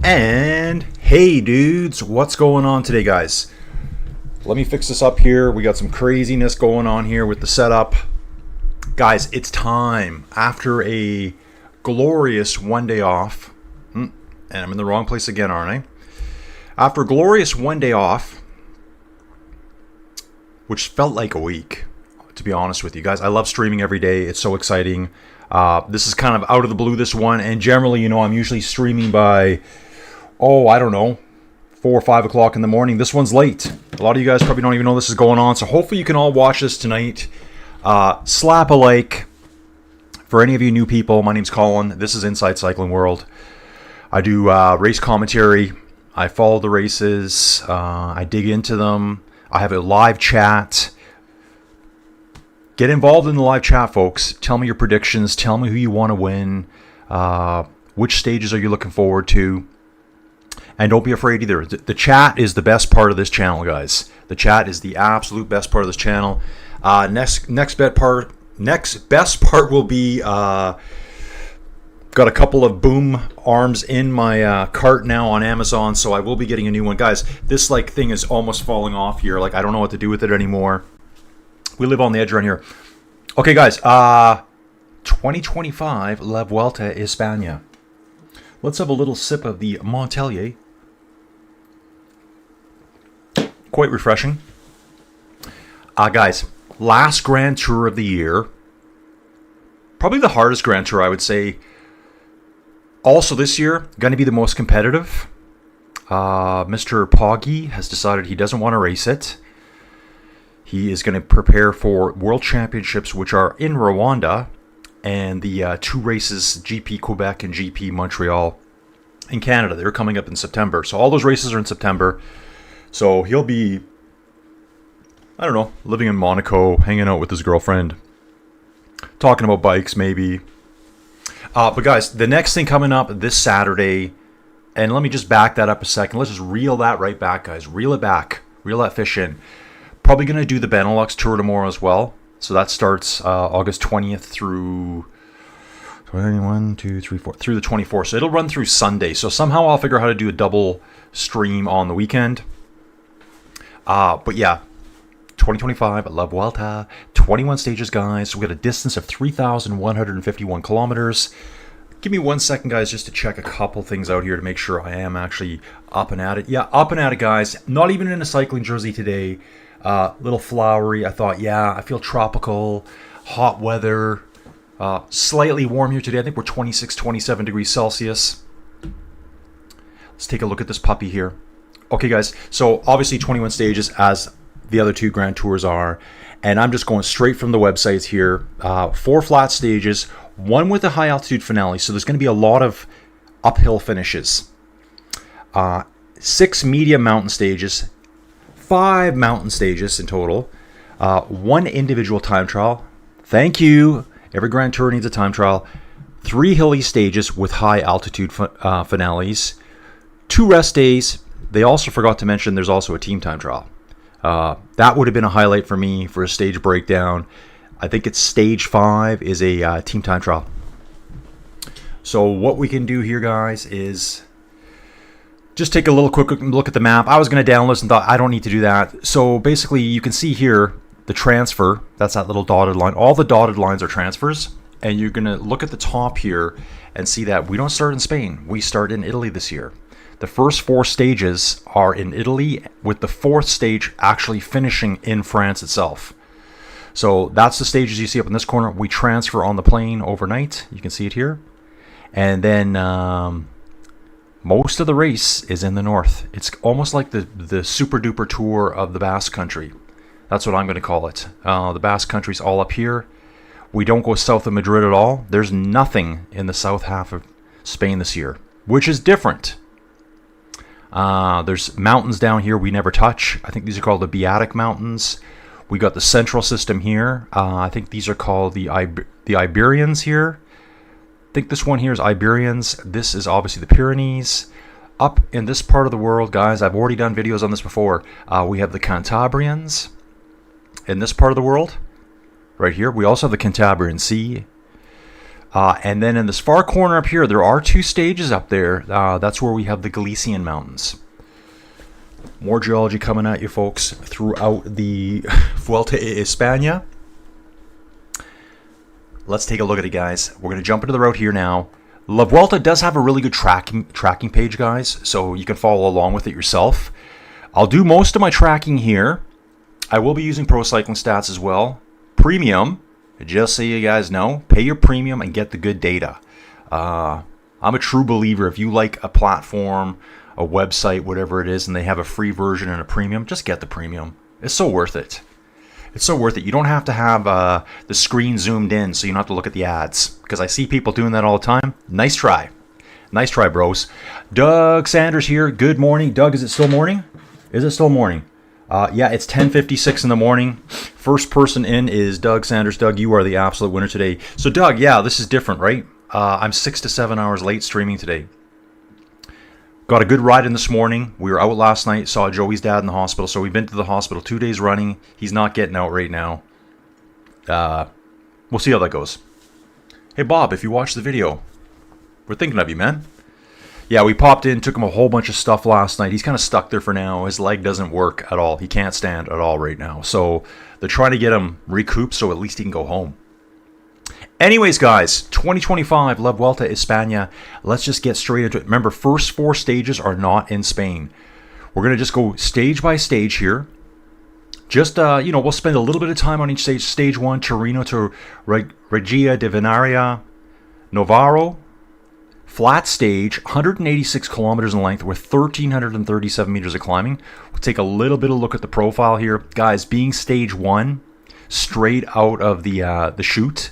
And hey dudes, what's going on today, guys? Let me fix this up here. We got some craziness going on here with the setup. Guys, it's time after a glorious one day off. And I'm in the wrong place again, aren't I? After a glorious one day off, which felt like a week, to be honest with you guys. I love streaming every day. It's so exciting. This is kind of out of the blue, this one. And generally, I'm usually streaming by, I don't know, 4 or 5 o'clock in the morning. This one's late. A lot of you guys probably don't even know this is going on. So hopefully you can all watch this tonight. Slap a like. For any of you new people, my name's Colin. This is Inside Cycling World. I do race commentary. I follow the races. I dig into them. I have a live chat. Get involved in the live chat, folks. Tell me your predictions. Tell me who you want to win. Which stages are you looking forward to? And don't be afraid either. The chat is the best part of this channel, guys. The chat is the absolute best part of this channel. Next best part will be got a couple of boom arms in my cart now on Amazon, so I will be getting a new one, guys. This thing is almost falling off here. I don't know what to do with it anymore. We live on the edge around here. Okay, guys. 2025 La Vuelta Espana. Let's have a little sip of the Montpellier. Quite refreshing. Guys, last Grand Tour of the year. Probably the hardest Grand Tour, I would say. Also this year, going to be the most competitive. Mr. Poggi has decided he doesn't want to race it. He is going to prepare for World Championships, which are in Rwanda, and the two races, GP Quebec and GP Montreal in Canada. They're coming up in September. So all those races are in September. So he'll be, I don't know, living in Monaco, hanging out with his girlfriend, talking about bikes maybe. But guys, the next thing coming up this Saturday, and let me just back that up a second. Let's just reel that right back, guys. Reel it back. Reel that fish in. Probably going to do the Benelux Tour tomorrow as well. So that starts August 20th through 21, 2, 3, 4, through the 24th. So it'll run through Sunday. So somehow I'll figure out how to do a double stream on the weekend. But yeah, 2025 La Vuelta, 21 stages, guys. We got a distance of 3,151 kilometers. Give me 1 second, guys, just to check a couple things out here to make sure I am actually up and at it. Yeah, up and at it, guys. Not even in a cycling jersey today. Little flowery. I thought, I feel tropical, hot weather, slightly warm here today. I think we're 26, 27 degrees Celsius. Let's take a look at this puppy here. Okay, guys. So obviously 21 stages as the other two Grand Tours are. And I'm just going straight from the websites here. 4 flat stages, 1 with a high altitude finale. So there's going to be a lot of uphill finishes. 6 medium mountain stages. 5 mountain stages in total, 1 individual time trial. Thank you. Every Grand Tour needs a time trial. 3 hilly stages with high altitude finales. 2 rest days. They also forgot to mention there's also a team time trial. That would have been a highlight for me for a stage breakdown. I think it's stage 5 is a team time trial. So what we can do here, guys, is just take a little quick look at the map. I was going to download this and thought I don't need to do that. So basically you can see here the transfer. That's that little dotted line. All the dotted lines are transfers. And you're going to look at the top here and see that we don't start in Spain. We start in Italy this year. The first 4 stages are in Italy, with the 4th stage actually finishing in France itself. So that's the stages you see up in this corner. We transfer on the plane overnight. You can see it here. And then most of the race is in the north. It's almost like the super duper tour of the Basque Country. That's what I'm going to call it. The Basque Country's all up here. We don't go south of Madrid at all. There's nothing in the south half of Spain this year, which is different. There's mountains down here we never touch. I think these are called the Beatic Mountains. We got the central system here. I think these are called the Iberians here. I think this one here is Iberians. This is obviously the Pyrenees. Up in this part of the world, guys, I've already done videos on this before. We have the Cantabrians in this part of the world. Right here. We also have the Cantabrian Sea. And then in this far corner up here, there are 2 stages up there. That's where we have the Galician Mountains. More geology coming at you, folks, throughout the Vuelta Espana. Let's take a look at it, guys. We're going to jump into the route here now. La Vuelta does have a really good tracking page, guys, so you can follow along with it yourself. I'll do most of my tracking here. I will be using Pro Cycling Stats as well. Premium, just so you guys know, pay your premium and get the good data. I'm a true believer. If you like a platform, a website, whatever it is, and they have a free version and a premium, just get the premium. It's so worth it. It's so worth it. You don't have to have the screen zoomed in so you don't have to look at the ads. Because I see people doing that all the time. Nice try. Nice try, bros. Doug Sanders here. Good morning. Doug, is it still morning? Is it still morning? Yeah, it's 10:56 in the morning. First person in is Doug Sanders. Doug, you are the absolute winner today. So, Doug, yeah, this is different, right? I'm 6 to 7 hours late streaming today. Got a good ride in this morning. We were out last night, saw Joey's dad in the hospital. So we've been to the hospital 2 days running. He's not getting out right now. We'll see how that goes. Hey, Bob, if you watch the video, we're thinking of you, man. Yeah, we popped in, took him a whole bunch of stuff last night. He's kind of stuck there for now. His leg doesn't work at all. He can't stand at all right now. So they're trying to get him recouped so at least he can go home. Anyways, guys, 2025 La Vuelta Espana. Let's just get straight into it. Remember, first 4 stages are not in Spain. We're going to just go stage by stage here. Just, we'll spend a little bit of time on each stage. Stage 1, Torino to Regia de Venaria, Novaro. Flat stage, 186 kilometers in length with 1,337 meters of climbing. We'll take a little bit of look at the profile here. Guys, being stage 1, straight out of the chute,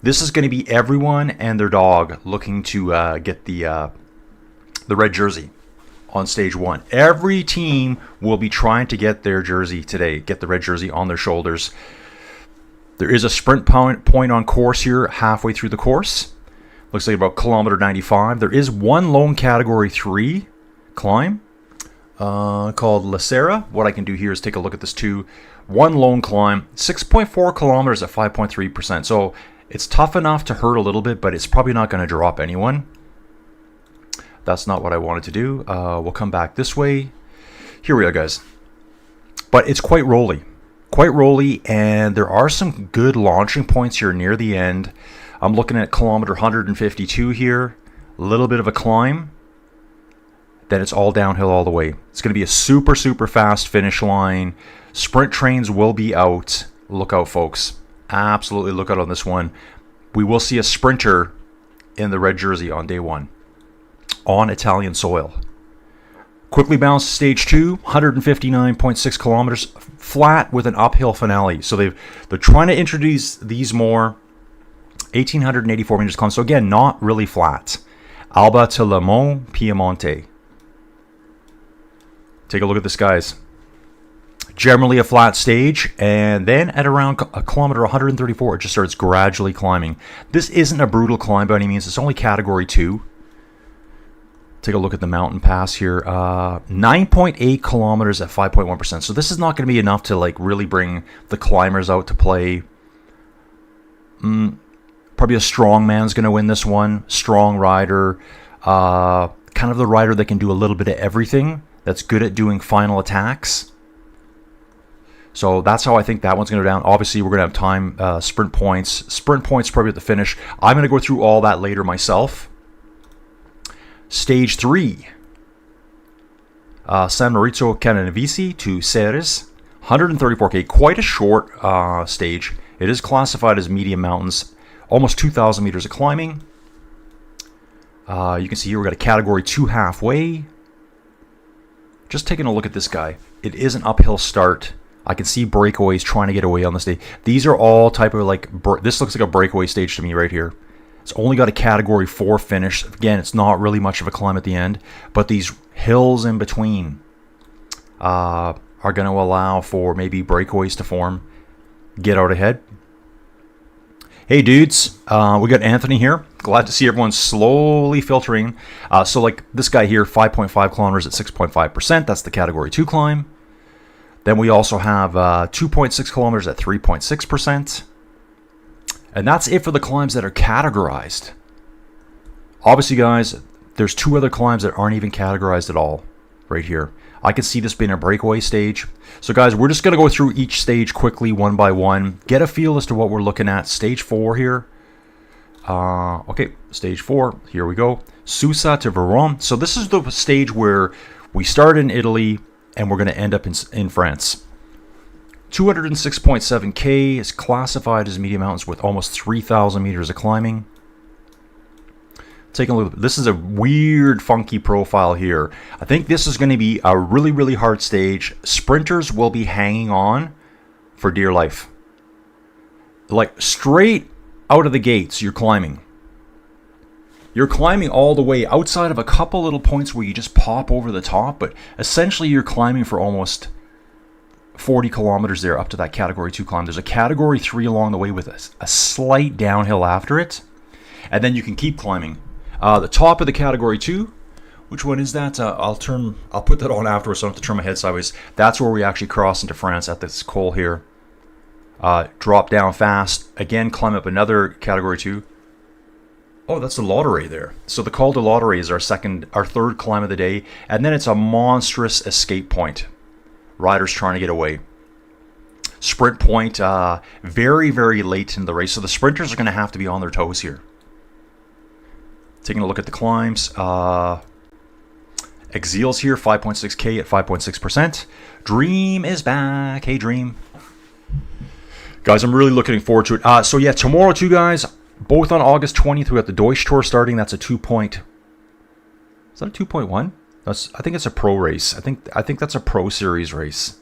this is going to be everyone and their dog looking to get the red jersey on stage 1. Every team will be trying to get their jersey today, get the red jersey on their shoulders. There is a sprint point on course here halfway through the course. Looks like about kilometer 95. There is one lone category 3 climb called La Serra. What I can do here is take a look at this too. One lone climb, 6.4 kilometers at 5.3%. So it's tough enough to hurt a little bit, but it's probably not going to drop anyone. That's not what I wanted to do. We'll come back this way. Here we are, guys. But it's quite rolly. Quite rolly, and there are some good launching points here near the end. I'm looking at kilometer 152 here. A little bit of a climb. Then it's all downhill all the way. It's going to be a super, super fast finish line. Sprint trains will be out. Look out, folks. Absolutely look out on this one. We will see a sprinter in the red jersey on day 1 on Italian soil. Quickly bounce to stage 2, 159.6 kilometers, flat with an uphill finale. So they're trying to introduce these more. 1,884 meters climb. So again, not really flat. Alba to Le Mans, Piemonte. Take a look at this, guys. Generally a flat stage, and then at around kilometer 134, it just starts gradually climbing. This isn't a brutal climb by any means. It's only category 2. Take a look at the mountain pass here. 9.8 kilometers at 5.1%. So this is not going to be enough to really bring the climbers out to play. Probably a strong man's going to win this one. Strong rider. Kind of the rider that can do a little bit of everything. That's good at doing final attacks. So that's how I think that one's going to go down. Obviously, we're going to have time, sprint points. Sprint points probably at the finish. I'm going to go through all that later myself. Stage 3. San Maurizio Canavesi to Ceres. 134K. Quite a short stage. It is classified as medium mountains. Almost 2,000 meters of climbing. You can see here we've got a category 2 halfway. Just taking a look at this guy. It is an uphill start. I can see breakaways trying to get away on this day. These are all type of this looks like a breakaway stage to me right here. It's only got a category 4 finish. Again, it's not really much of a climb at the end, but these hills in between are going to allow for maybe breakaways to form. Get out ahead. Hey dudes, we got Anthony here. Glad to see everyone slowly filtering. So this guy here, 5.5 kilometers at 6.5%. That's the category 2 climb. Then we also have 2.6 kilometers at 3.6%. And that's it for the climbs that are categorized. Obviously, guys, there's 2 other climbs that aren't even categorized at all right here. I can see this being a breakaway stage. So, guys, we're just going to go through each stage quickly, one by one. Get a feel as to what we're looking at. Stage 4 here. Okay, stage 4. Here we go. Susa to Verona. So this is the stage where we start in Italy and we're going to end up in France. 206.7K is classified as medium mountains with almost 3,000 meters of climbing. Taking a look. This is a weird, funky profile here. I think this is going to be a really, really hard stage. Sprinters will be hanging on for dear life. Like straight out of the gates, you're climbing. You're climbing all the way outside of a couple little points where you just pop over the top, but essentially you're climbing for almost 40 kilometers there up to that Category 2 climb. There's a Category 3 along the way with a slight downhill after it, and then you can keep climbing. The top of the Category 2, which one is that? I'll put that on afterwards so I don't have to turn my head sideways. That's where we actually cross into France at this col here. Drop down fast. Again, climb up another Category 2. Oh, that's the Lottery there. So the Col de Lottery is our third climb of the day. And then it's a monstrous escape point. Riders trying to get away. Sprint point very, very late in the race. So the sprinters are going to have to be on their toes here. Taking a look at the climbs. Exil's here, 5.6K at 5.6%. Dream is back. Hey, Dream. Guys, I'm really looking forward to it. So yeah, tomorrow too, guys. Both on August 20th, we got the Deutsch Tour starting. That's a 2 point. Is that a 2.1? I think it's a pro race. I think that's a pro series race.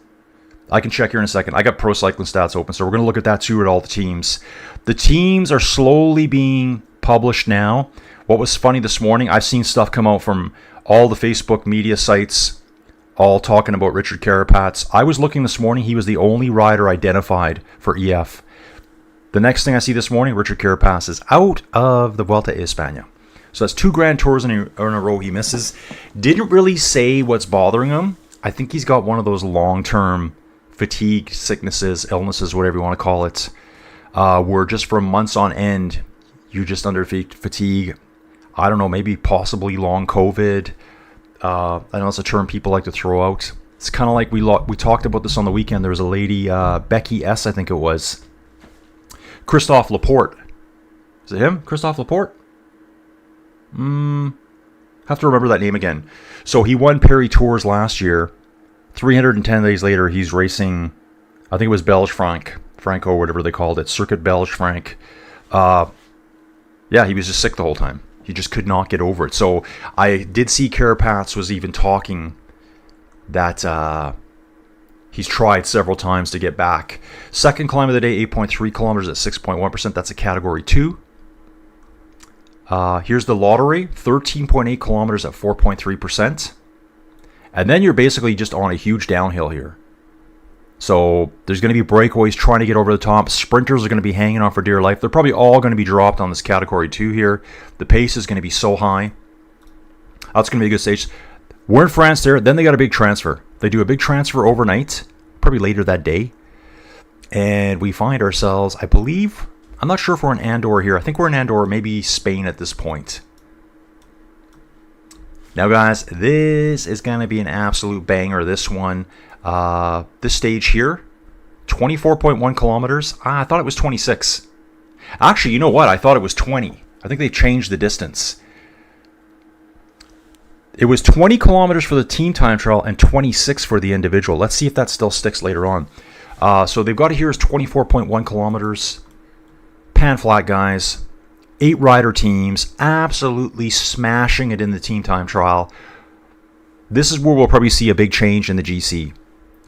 I can check here in a second. I got Pro Cycling Stats open, so we're going to look at that too at all the teams. The teams are slowly being published now. What was funny this morning, I've seen stuff come out from all the Facebook media sites, all talking about Richard Carapaz. I was looking this morning. He was the only rider identified for EF. The next thing I see this morning, Richard Carapaz is out of the Vuelta Espana. So that's 2 Grand Tours in a row he misses. Didn't really say what's bothering him. I think he's got one of those long-term fatigue, sicknesses, illnesses, whatever you want to call it, where just for months on end, you're just under fatigue. I don't know, maybe possibly long COVID. I know it's a term people like to throw out. It's kind of like we talked about this on the weekend. There was a lady, Becky S., I think it was. Christophe Laporte. Is it him? Christophe Laporte? Have to remember that name again. So he won Paris Tours last year. 310 days later, he's racing, I think it was Belge Franco, whatever they called it, Circuit Belge Franc. Yeah, he was just sick the whole time. He just could not get over it. So I did see Carapaz was even talking that he's tried several times to get back. Second climb of the day, 8.3 kilometers at 6.1%. That's a Category 2. Here's the Lottery, 13.8 kilometers at 4.3%. And then you're basically just on a huge downhill here. So there's going to be breakaways trying to get over the top. Sprinters are going to be hanging on for dear life. They're probably all going to be dropped on this Category 2 here. The pace is going to be so high. That's going to be a good stage. We're in France there. Then they got a big transfer. They do a big transfer overnight, probably later that day. And we find ourselves, I believe, I'm not sure if we're in Andorra here. I think we're in Andorra, maybe Spain at this point. Now, guys, this is going to be an absolute banger, this one. This stage here, 24.1 kilometers. I thought it was 26. Actually, you know what? I thought it was 20. I think they changed the distance. It was 20 kilometers for the team time trial and 26 for the individual. Let's see if that still sticks later on. So they've got it here as 24.1 kilometers. Pan flat, guys. 8 rider teams, absolutely smashing it in the team time trial. This is where we'll probably see a big change in the GC.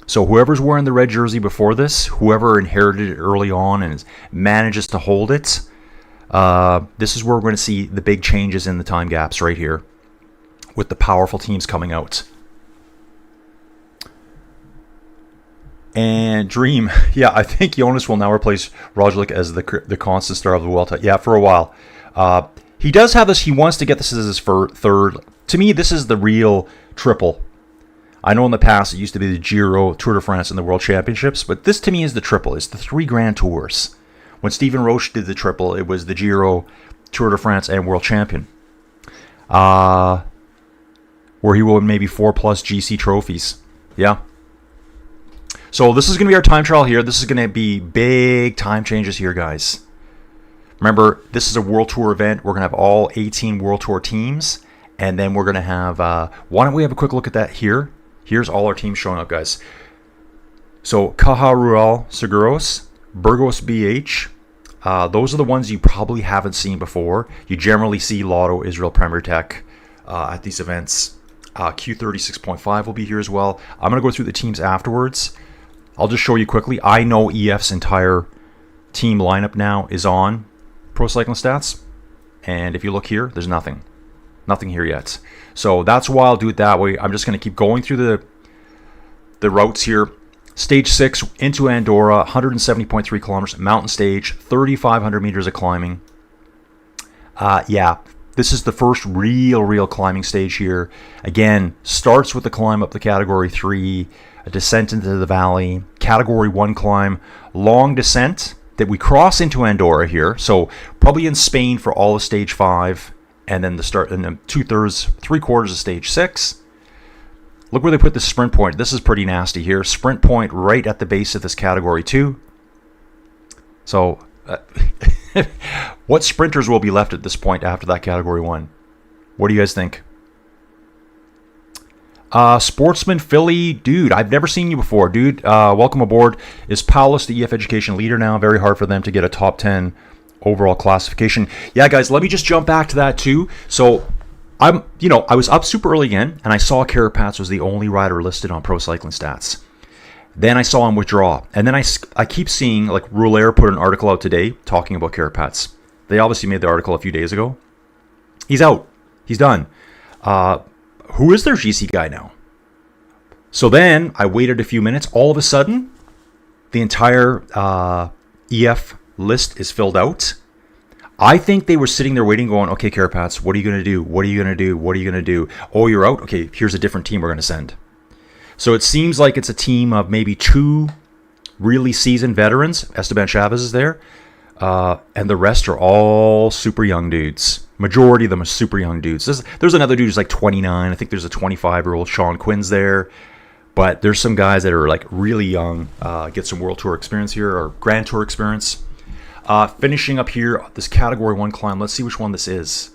So whoever's wearing the red jersey before this, whoever inherited it early on and manages to hold it, this is where we're going to see the big changes in the time gaps right here with the powerful teams coming out. And Dream, yeah, I think Jonas will now replace Roglic as the constant star of the Vuelta. Yeah, for a while. He does have this. He wants to get this as his third. To me, this is the real triple. I know in the past it used to be the Giro, Tour de France, and the World Championships, but this to me is the triple. It's the 3 Grand Tours. When Stephen Roche did the triple, it was the Giro, Tour de France, and World Champion. Where he won maybe 4+ GC trophies. Yeah. So this is going to be our time trial here. This is going to be big time changes here, guys. Remember, this is a World Tour event. We're going to have all 18 World Tour teams. And then we're going to have... why don't we have a quick look at that here? Here's all our teams showing up, guys. So, Caja Rural Seguros, Burgos BH. Those are the ones you probably haven't seen before. You generally see Lotto, Israel Premier Tech at these events. Q36.5 will be here as well. I'm going to go through the teams afterwards. I'll just show you quickly. I know EF's entire team lineup now is on Pro Cycling Stats. And if you look here, there's nothing. Nothing here yet. So that's why I'll do it that way. I'm just going to keep going through the routes here. Stage 6 into Andorra, 170.3 kilometers, mountain stage, 3,500 meters of climbing. Yeah, this is the first real climbing stage here. Again, starts with the climb up the Category 3, a descent into the valley, Category 1 climb, long descent that we cross into Andorra here. So probably in Spain for all of Stage 5, and then the start, and then 2/3, 3/4 of Stage 6. Look where they put the sprint point. This is pretty nasty here. Sprint point right at the base of this Category 2. So, what sprinters will be left at this point after that Category 1? What do you guys think? Sportsman Philly, dude, I've never seen you before, dude. Welcome aboard. Is Paulus the EF education leader now? Very hard for them to get a top 10 overall classification. Yeah, guys, let me just jump back to that too. So, I was up super early again, and I saw Carapaz was the only rider listed on Pro Cycling Stats. Then I saw him withdraw, and then I keep seeing, like, Rouleur put an article out today talking about Carapaz. They obviously made the article a few days ago. He's out. He's done. Who is their GC guy now? So then I waited a few minutes. All of a sudden, the entire EF list is filled out. I think they were sitting there waiting, going, okay, Carapaz, what are you going to do? What are you going to do? What are you going to do? Oh, you're out? Okay, here's a different team we're going to send. So it seems like it's a team of maybe 2 really seasoned veterans. Esteban Chavez is there. And the rest are all super young dudes. Majority of them are super young dudes. There's another dude who's like 29. I think there's a 25-year-old Sean Quinn's there. But there's some guys that are like really young. Get some World Tour experience here, or Grand Tour experience. Finishing up here, this Category 1 climb. Let's see which one this is.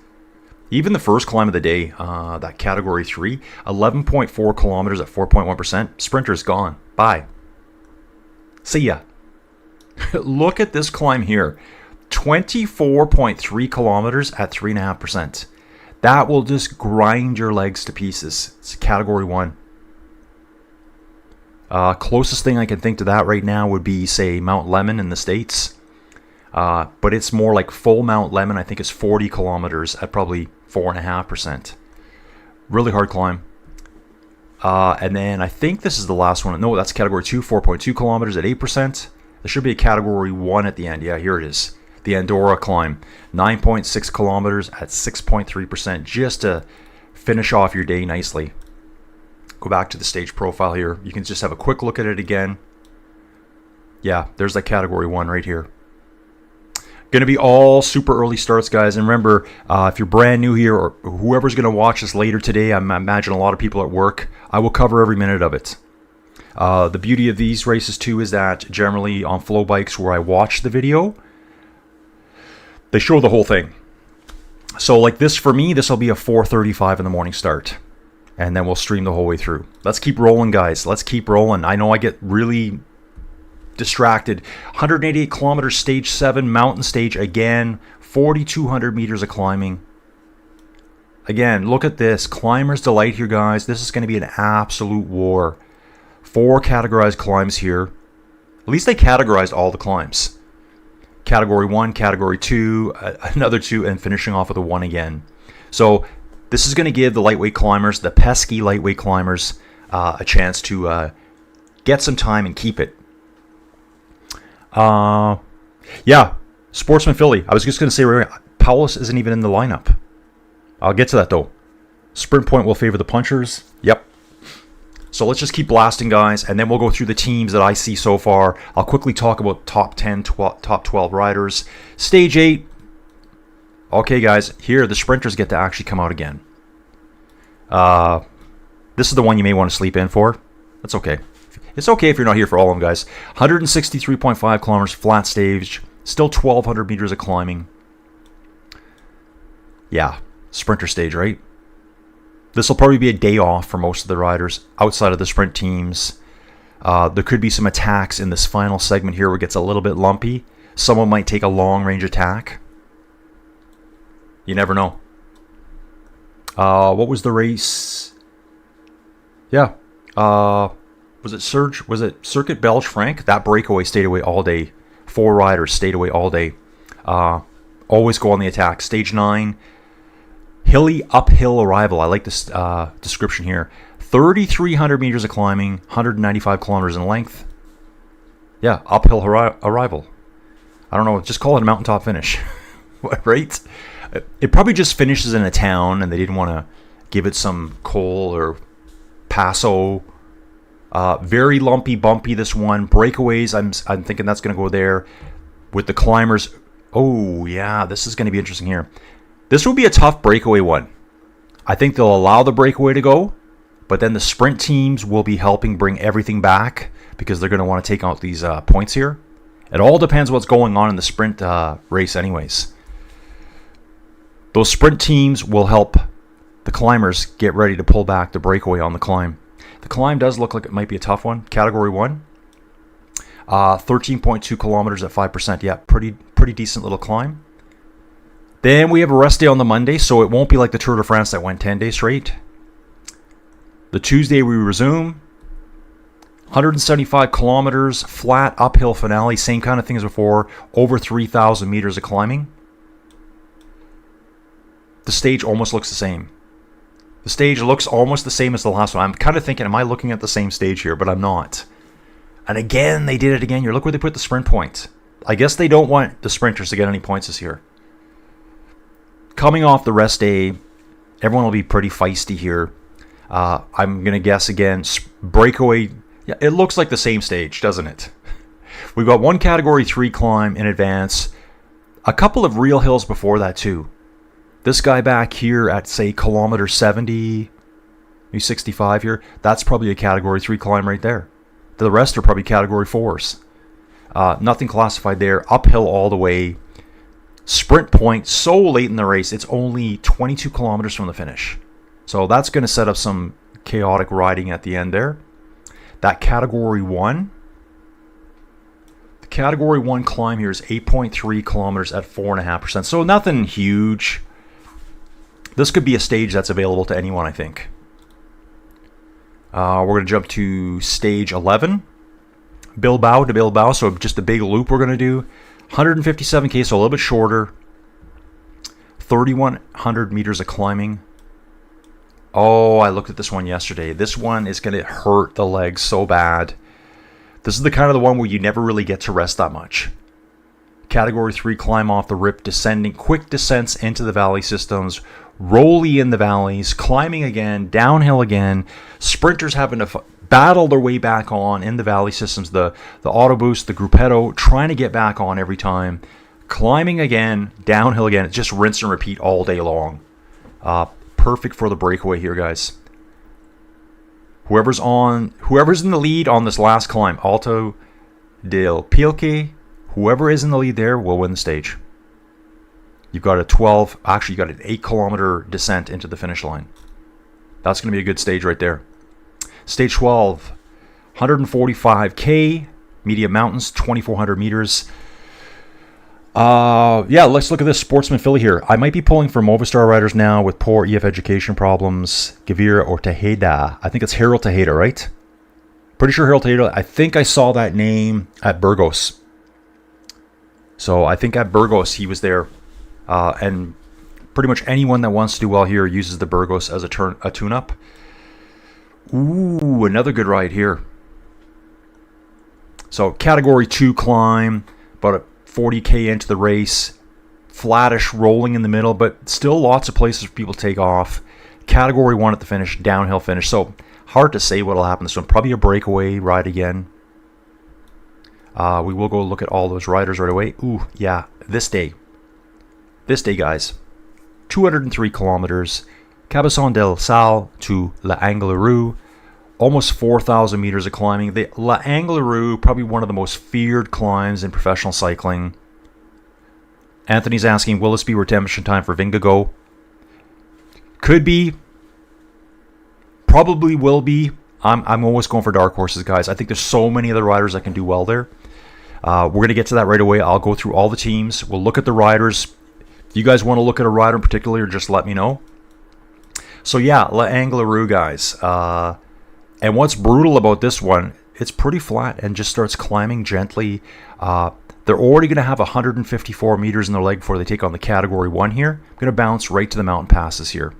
Even the first climb of the day, that Category 3, 11.4 kilometers at 4.1%. Sprinter's gone. Bye. See ya. Look at this climb here. 24.3 kilometers at 3.5%. That will just grind your legs to pieces. It's Category 1. Closest thing I can think to that right now would be, say, Mount Lemmon in the States. But it's more like full Mount Lemmon. I think it's 40 kilometers at probably 4.5%. Really hard climb. And then I think this is the last one. No, that's Category 2, 4.2 kilometers at 8%. There should be a Category 1 at the end. Yeah, here it is. The Andorra climb. 9.6 kilometers at 6.3%. Just to finish off your day nicely. Go back to the stage profile here. You can just have a quick look at it again. Yeah, there's that Category 1 right here. Going to be all super early starts, guys. And remember, if you're brand new here, or whoever's going to watch this later today, I imagine a lot of people at work, I will cover every minute of it. The beauty of these races, too, is that generally on flow bikes where I watch the video, they show the whole thing. So like this, for me, this will be a 4:35 in the morning start. And then we'll stream the whole way through. Let's keep rolling, guys. Let's keep rolling. I know I get really distracted. 188 kilometers, stage 7, mountain stage again. 4,200 meters of climbing. Again, look at this. Climber's delight here, guys. This is going to be an absolute war. 4 categorized climbs here. At least they categorized all the climbs. Category 1, Category 2, another 2, and finishing off with a 1 again. So this is going to give the lightweight climbers, the pesky lightweight climbers, a chance to get some time and keep it. Yeah, Sportsman Philly. I was just going to say, Paulus isn't even in the lineup. I'll get to that, though. Sprint point will favor the punchers. Yep. So let's just keep blasting, guys, and then we'll go through the teams that I see so far. I'll quickly talk about top 10, top 12 riders. Stage 8. Okay, guys, here the sprinters get to actually come out again. This is the one you may want to sleep in for. That's okay. It's okay if you're not here for all of them, guys. 163.5 kilometers, flat stage. Still 1,200 meters of climbing. Yeah, sprinter stage, right? This will probably be a day off for most of the riders outside of the sprint teams. There could be some attacks in this final segment here where it gets a little bit lumpy. Someone might take a long-range attack. You never know. What was the race? Yeah. Was it Surge? Was it Circuit Belge Frank? That breakaway stayed away all day. 4 riders stayed away all day. Always go on the attack. Stage 9. Hilly uphill arrival. I like this description here. 3,300 meters of climbing, 195 kilometers in length. Yeah, uphill arrival. I don't know, just call it a mountaintop finish. Right? It probably just finishes in a town and they didn't want to give it some coal or paso. Very lumpy, bumpy, this one. Breakaways, I'm thinking that's going to go there. With the climbers. Oh, yeah, this is going to be interesting here. This will be a tough breakaway one. I think they'll allow the breakaway to go, but then the sprint teams will be helping bring everything back because they're going to want to take out these points here. It all depends what's going on in the sprint race anyways. Those sprint teams will help the climbers get ready to pull back the breakaway on the climb. The climb does look like it might be a tough one. Category 1. 13.2 kilometers at 5%. Yeah, pretty decent little climb. Then we have a rest day on the Monday, so it won't be like the Tour de France that went 10 days straight. The Tuesday we resume. 175 kilometers, flat uphill finale, same kind of thing as before. Over 3,000 meters of climbing. The stage almost looks the same. The stage looks almost the same as the last one. I'm kind of thinking, am I looking at the same stage here? But I'm not. And again, they did it again here. Look where they put the sprint points. I guess they don't want the sprinters to get any points this year. Coming off the rest day, everyone will be pretty feisty here. I'm going to guess again, breakaway. Yeah, it looks like the same stage, doesn't it? We've got one category 3 climb in advance. A couple of real hills before that too. This guy back here at, say, kilometer 70, maybe 65 here, that's probably a category 3 climb right there. The rest are probably category 4s. Nothing classified there. Uphill all the way. Sprint point so late in the race, it's only 22 kilometers from the finish. So that's going to set up some chaotic riding at the end there. That category 1. The category 1 climb here is 8.3 kilometers at 4.5%. So nothing huge. This could be a stage that's available to anyone, I think. We're going to jump to stage 11. Bilbao to Bilbao, so just a big loop we're going to do. 157k, so a little bit shorter. 3,100 meters of climbing. Oh, I looked at this one yesterday. This one is going to hurt the legs so bad. This is the kind of the one where you never really get to rest that much. Category 3 climb off the rip, descending, quick descents into the valley systems, rolly in the valleys, climbing again, downhill again, sprinters having to battle their way back on in the valley systems, the auto boost, the gruppetto, trying to get back on every time, climbing again, downhill again. It's just rinse and repeat all day long. Perfect for the breakaway here, guys. Whoever's in the lead on this last climb, Alto del Pilque, whoever is in the lead there will win the stage. You've got a 12, actually you got an 8 kilometer descent into the finish line. That's going to be a good stage right there. Stage 12, 145k, medium mountains, 2,400 meters. Yeah, let's look at this Sportsman Philly here. I might be pulling for Movistar riders now with poor EF education problems. Gavira or Tejeda. I think it's Harold Tejeda, right? Pretty sure Harold Tejeda. I think I saw that name at Burgos. So I think at Burgos he was there. And pretty much anyone that wants to do well here uses the Burgos as a tune-up. Ooh, another good ride here. So category 2 climb, about a 40k into the race, flattish rolling in the middle, but still lots of places for people to take off. Category 1 at the finish, downhill finish. So Hard to say what'll happen this one. Probably a breakaway ride again. We will go look at all those riders right away. Ooh, yeah, this day. This day, guys. 203 kilometers. Cabezon del Sal to La Anglerue. Almost 4,000 meters of climbing. The La Anglerue, probably one of the most feared climbs in professional cycling. Anthony's asking, will this be redemption time for Vingegaard? Could be. Probably will be. I'm always going for dark horses, guys. I think there's so many other riders that can do well there. We're going to get to that right away. I'll go through all the teams. We'll look at the riders. If you guys want to look at a rider in particular, just let me know. So yeah, La Anglerue, guys. And what's brutal about this one, it's pretty flat and just starts climbing gently. They're already going to have 154 meters in their leg before they take on the Category 1 here. I'm going to bounce right to the mountain passes here.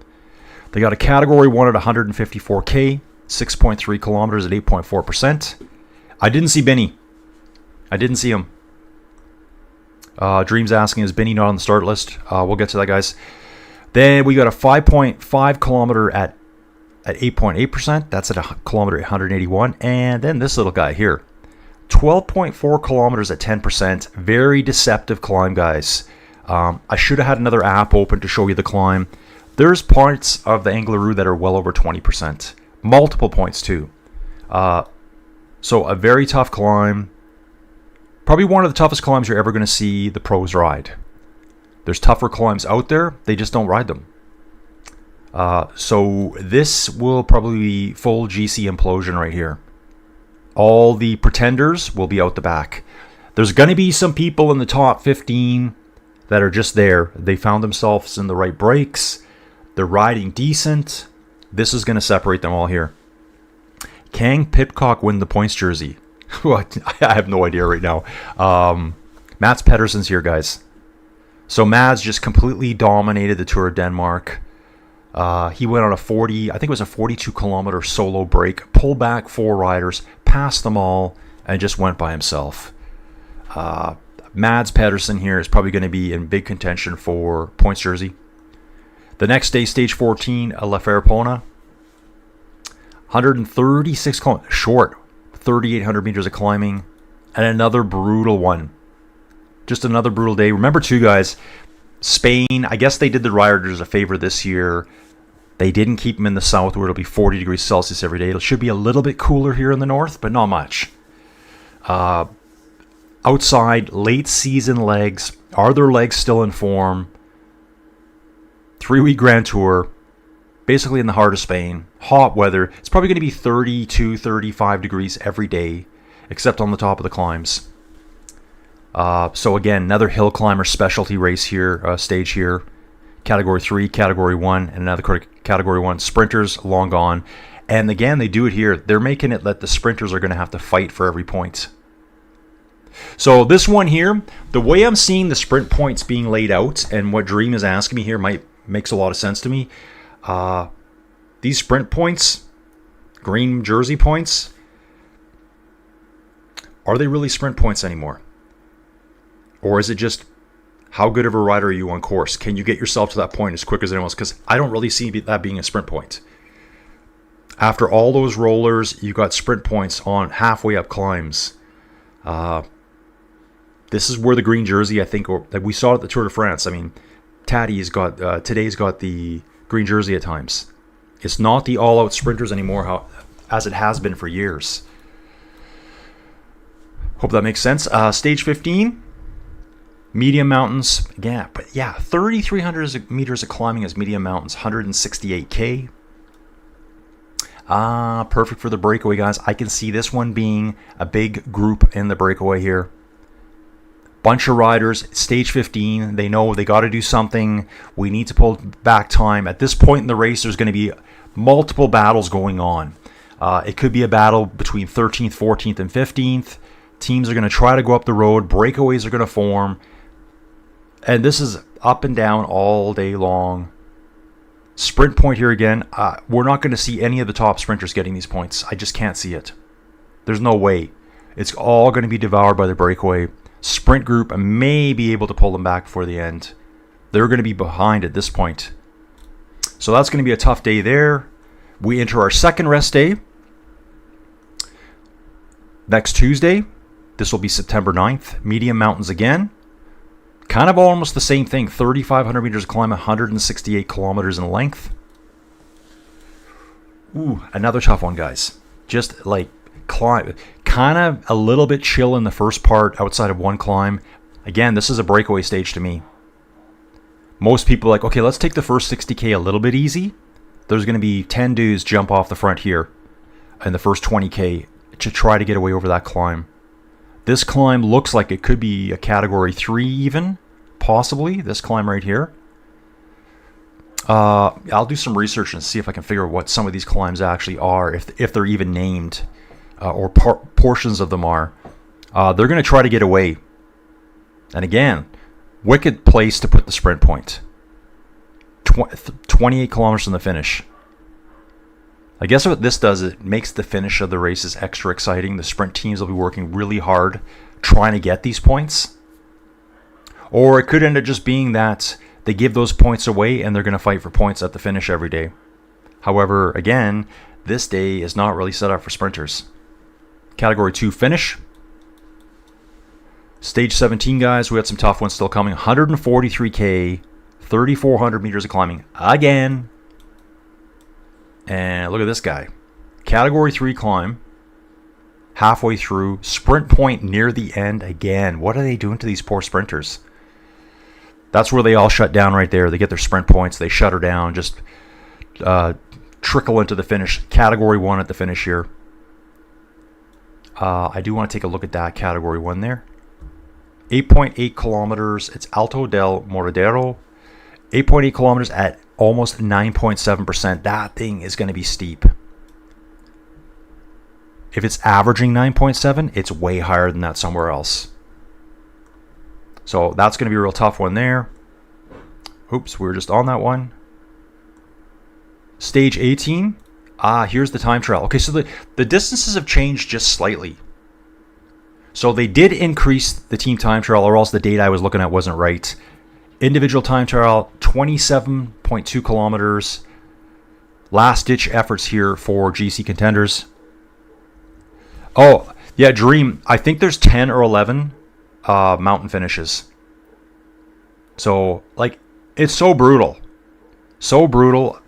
They got a Category 1 at 154K, 6.3 kilometers at 8.4%. I didn't see Benny. I didn't see him. Dream's asking, is Benny not on the start list? We'll get to that, guys. Then we got a 5.5 kilometer at 8.8%. That's at a kilometer at 181. And then this little guy here. 12.4 kilometers at 10%. Very deceptive climb, guys. I should have had another app open to show you the climb. There's parts of the Anglerue that are well over 20%. Multiple points, too. So a very tough climb. Probably one of the toughest climbs you're ever going to see the pros ride. There's tougher climbs out there. They just don't ride them. So this will probably be full GC implosion right here. All the pretenders will be out the back. There's going to be some people in the top 15 that are just there. They found themselves in the right breaks. They're riding decent. This is going to separate them all here. Can Pidcock win the points jersey? What? I have no idea right now. Mats Pedersen's here, guys. So Mads just completely dominated the Tour of Denmark. He went on a 40, I think it was a 42 kilometer solo break, pulled back 4 riders, passed them all, and just went by himself. Mads Pedersen here is probably going to be in big contention for points jersey. The next day, stage 14, La Farapona. 136 kilometers, short, 3,800 meters of climbing, and another brutal one. Just another brutal day. Remember, too, guys, Spain, I guess they did the riders a favor this year. They didn't keep them in the south where it'll be 40 degrees Celsius every day. It should be a little bit cooler here in the north, but not much. Outside, late season legs. Are their legs still in form? 3-week Grand Tour. Basically in the heart of Spain. Hot weather. It's probably going to be 32, 35 degrees every day, except on the top of the climbs. So again, another hill climber specialty race here, stage here. Category 3, Category 1, and another Category 1. Sprinters, long gone. And again, they do it here. They're making it that the sprinters are going to have to fight for every point. So this one here, the way I'm seeing the sprint points being laid out, and what Dream is asking me here makes a lot of sense to me. These sprint points, green jersey points, are they really sprint points anymore? Or is it just how good of a rider are you on course? Can you get yourself to that point as quick as anyone else? Because I don't really see that being a sprint point. After all those rollers, you got sprint points on halfway up climbs. This is where the green jersey, I think, that we saw at the Tour de France. I mean, today's got the green jersey at times. It's not the all-out sprinters anymore, as it has been for years. Hope that makes sense. Stage 15, medium mountains. Yeah, but yeah, 3,300 meters of climbing as medium mountains, 168K. Perfect for the breakaway, guys. I can see this one being a big group in the breakaway here. Bunch of riders, stage 15. They know they got to do something. We need to pull back time. At this point in the race, there's going to be multiple battles going on. It could be a battle between 13th, 14th, and 15th. Teams are going to try to go up the road. Breakaways are going to form. And this is up and down all day long. Sprint point here again. We're not going to see any of the top sprinters getting these points. I just can't see it. There's no way. It's all going to be devoured by the breakaway. Sprint group may be able to pull them back before the end. They're going to be behind at this point. So that's going to be a tough day there. We enter our second rest day next Tuesday. This will be September 9th. Medium mountains again. Kind of almost the same thing. 3,500 meters of climb, 168 kilometers in length. Ooh, another tough one, guys. Just like climb, kind of a little bit chill in the first part outside of one climb. Again, this is a breakaway stage to me. Most people are like, okay, let's take the first 60K a little bit easy. There's going to be 10 dudes jump off the front here in the first 20K to try to get away over that climb. This climb looks like it could be a category 3 even, possibly, this climb right here. I'll do some research and see if I can figure out what some of these climbs actually are, if they're even named, or portions of them are. They're going to try to get away. And again, wicked place to put the sprint point. 28 kilometers from the finish. I guess what this does, it makes the finish of the races extra exciting. The sprint teams will be working really hard trying to get these points. Or it could end up just being that they give those points away and they're going to fight for points at the finish every day. However, again, this day is not really set up for sprinters. Category 2 finish. Stage 17, guys, we got some tough ones still coming. 143K, 3,400 meters of climbing again. And look at this guy. Category 3 climb. Halfway through. Sprint point near the end again. What are they doing to these poor sprinters? That's where they all shut down right there. They get their sprint points. They shut her down. Just trickle into the finish. Category 1 at the finish here. I do want to take a look at that Category 1 there. 8.8 kilometers. It's Alto del Moradero. 8.8 kilometers at almost 9.7%. That thing is going to be steep. If it's averaging 9.7, it's way higher than that somewhere else. So that's going to be a real tough one there. Oops, we were just on that one. Stage 18. Here's the time trial. Okay, so the distances have changed just slightly. So they did increase the team time trial, or else the data I was looking at wasn't right. Individual time trial, 27.2 kilometers. Last ditch efforts here for GC contenders. Oh, yeah, Dream. I think there's 10 or 11 mountain finishes. So, like, it's so brutal. So brutal.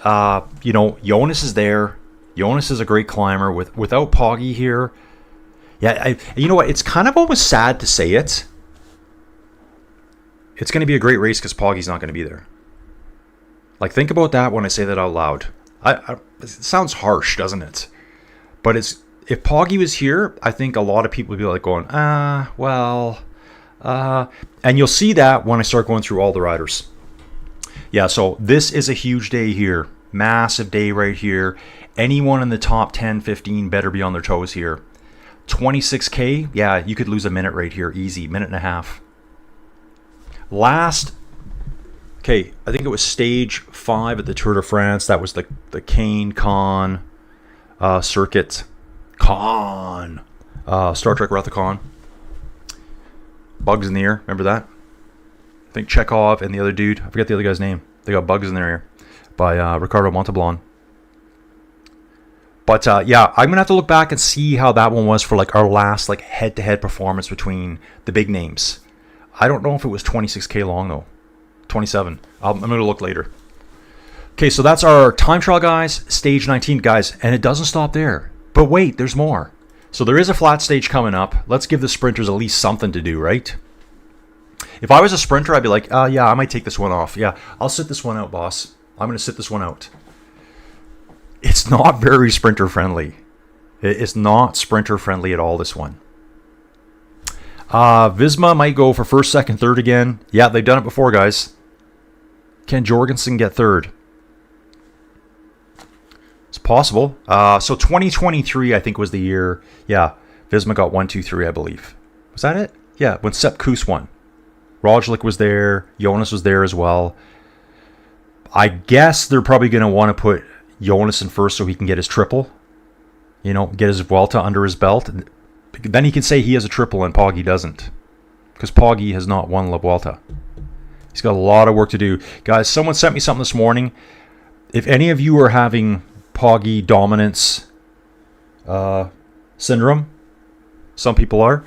You know, Jonas is there. Jonas is a great climber. Without Poggy here. Yeah, you know what? It's kind of almost sad to say it. It's going to be a great race because Poggy's not going to be there. Like, think about that when I say that out loud. It sounds harsh, doesn't it? But if Poggy was here, I think a lot of people would be like going, and you'll see that when I start going through all the riders. Yeah, so this is a huge day here. Massive day right here. Anyone in the top 10, 15 better be on their toes here. 26K, yeah, you could lose a minute right here. Easy, minute and a half. Okay, I think it was stage 5 at the Tour de France. That was the Cane Con circuit. Star Trek Wrath of Khan. Bugs in the ear, remember that? I think Chekhov and the other dude, I forget the other guy's name. They got bugs in their ear by Ricardo Montalban. But yeah, I'm going to have to look back and see how that one was for like our last like head-to-head performance between the big names. I don't know if it was 26K long though. 27. I'm going to look later. Okay, so that's our time trial, guys. Stage 19, guys. And it doesn't stop there. But wait, there's more. So there is a flat stage coming up. Let's give the sprinters at least something to do, right? If I was a sprinter, I'd be like, yeah, I might take this one off. Yeah, I'll sit this one out, boss. I'm going to sit this one out. It's not very sprinter friendly. It's not sprinter friendly at all, this one. Visma might go for first, second, third again. Yeah, they've done it before, guys. Can Jorgensen get third? It's possible. So 2023, I think, was the year. Yeah, Visma got 1, 2, 3, I believe. Was that it? Yeah, when Sepp Kuss won. Roglic was there. Jonas was there as well. I guess they're probably going to want to put Jonas in first so he can get his triple. You know, get his Vuelta under his belt. Then he can say he has a triple and Poggy doesn't. Because Poggy has not won La Vuelta. He's got a lot of work to do. Guys, someone sent me something this morning. if any of you are having Poggy dominance syndrome, some people are.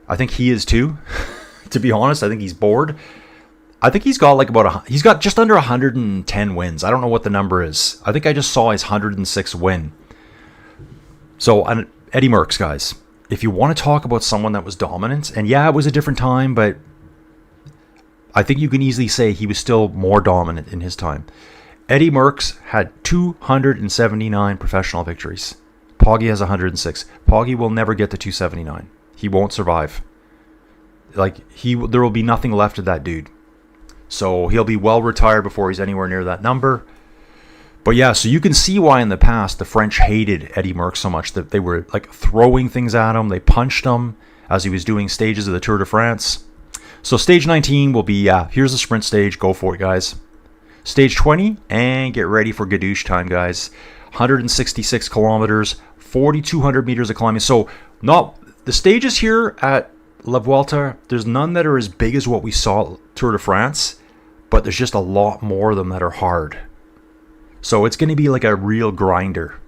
I think he is too. To be honest, I think he's bored. I think he's got like he's got just under 110 wins. I don't know what the number is. I think I just saw his 106 win. So, and Eddie Merckx, guys, if you want to talk about someone that was dominant, and yeah, it was a different time, but I think you can easily say he was still more dominant in his time. Eddie Merckx had 279 professional victories. Poggy has 106. Poggy will never get to 279. He won't survive. Like, there will be nothing left of that dude. So he'll be well retired before he's anywhere near that number. But yeah, so you can see why in the past the French hated Eddie Merckx so much, that they were like throwing things at him. They punched him as he was doing stages of the Tour de France. So stage 19 will be, here's the sprint stage. Go for it, guys. Stage 20, and get ready for gadoosh time, guys. 166 kilometers, 4,200 meters of climbing. So not the stages here at La Vuelta, there's none that are as big as what we saw at Tour de France, but there's just a lot more of them that are hard. So it's going to be like a real grinder.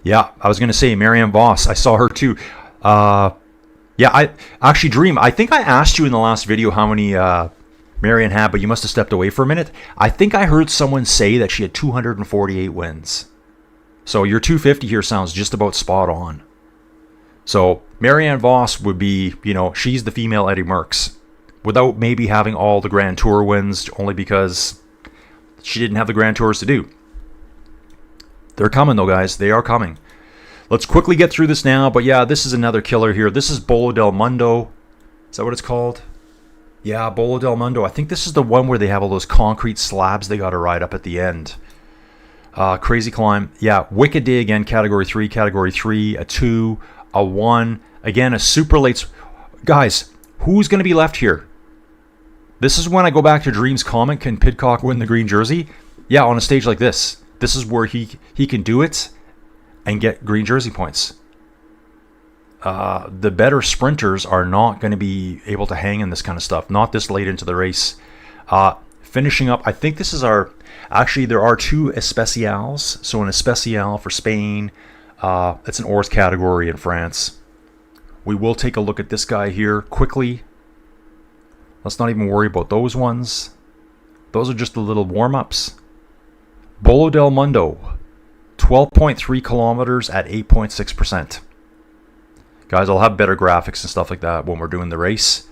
Yeah, I was going to say Marianne Vos. I saw her too. Yeah, I actually, Dream, I think I asked you in the last video how many Marianne had, but you must have stepped away for a minute. I think I heard someone say that she had 248 wins. So your 250 here sounds just about spot on. So Marianne Vos would be, she's the female Eddie Merckx, without maybe having all the Grand Tour wins, only because she didn't have the Grand Tours to do. They're coming though, guys. They are coming. Let's quickly get through this now. But yeah, this is another killer here. This is Bolo del Mundo. Is that what it's called? Yeah, Bolo del Mundo. I think this is the one where they have all those concrete slabs they got to ride up at the end. Crazy climb. Yeah, wicked day again. Category 3, a 2, a 1. Again, a super late. Guys, who's going to be left here? This is when I go back to Dream's comment, can Pidcock win the green jersey? Yeah, on a stage like this. This is where he can do it and get green jersey points. The better sprinters are not going to be able to hang in this kind of stuff. Not this late into the race. Finishing up, I think this is our... Actually, there are 2 Especials. So an Especial for Spain. It's an Ors category in France. We will take a look at this guy here quickly. Let's not even worry about those ones. Those are just the little warm-ups. Bolo del Mundo, 12.3 kilometers at 8.6%. Guys, I'll have better graphics and stuff like that when we're doing the race.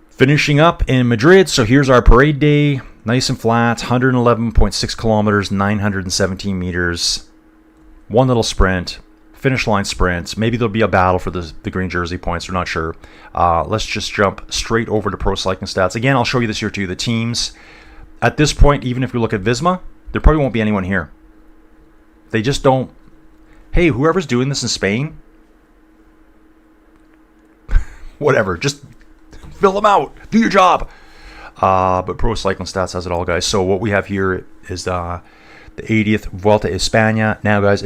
Finishing up in Madrid, so here's our parade day. Nice and flat, 111.6 kilometers, 917 meters. One little sprint. Finish line sprints. Maybe there'll be a battle for the green jersey points. We're not sure. Let's just jump straight over to Pro Cycling Stats. Again, I'll show you this here too. The teams. At this point, even if we look at Visma, there probably won't be anyone here. They just don't. Hey, whoever's doing this in Spain, whatever. Just fill them out. Do your job. But Pro Cycling Stats has it all, guys. So what we have here is the 80th Vuelta Espana. Now, guys,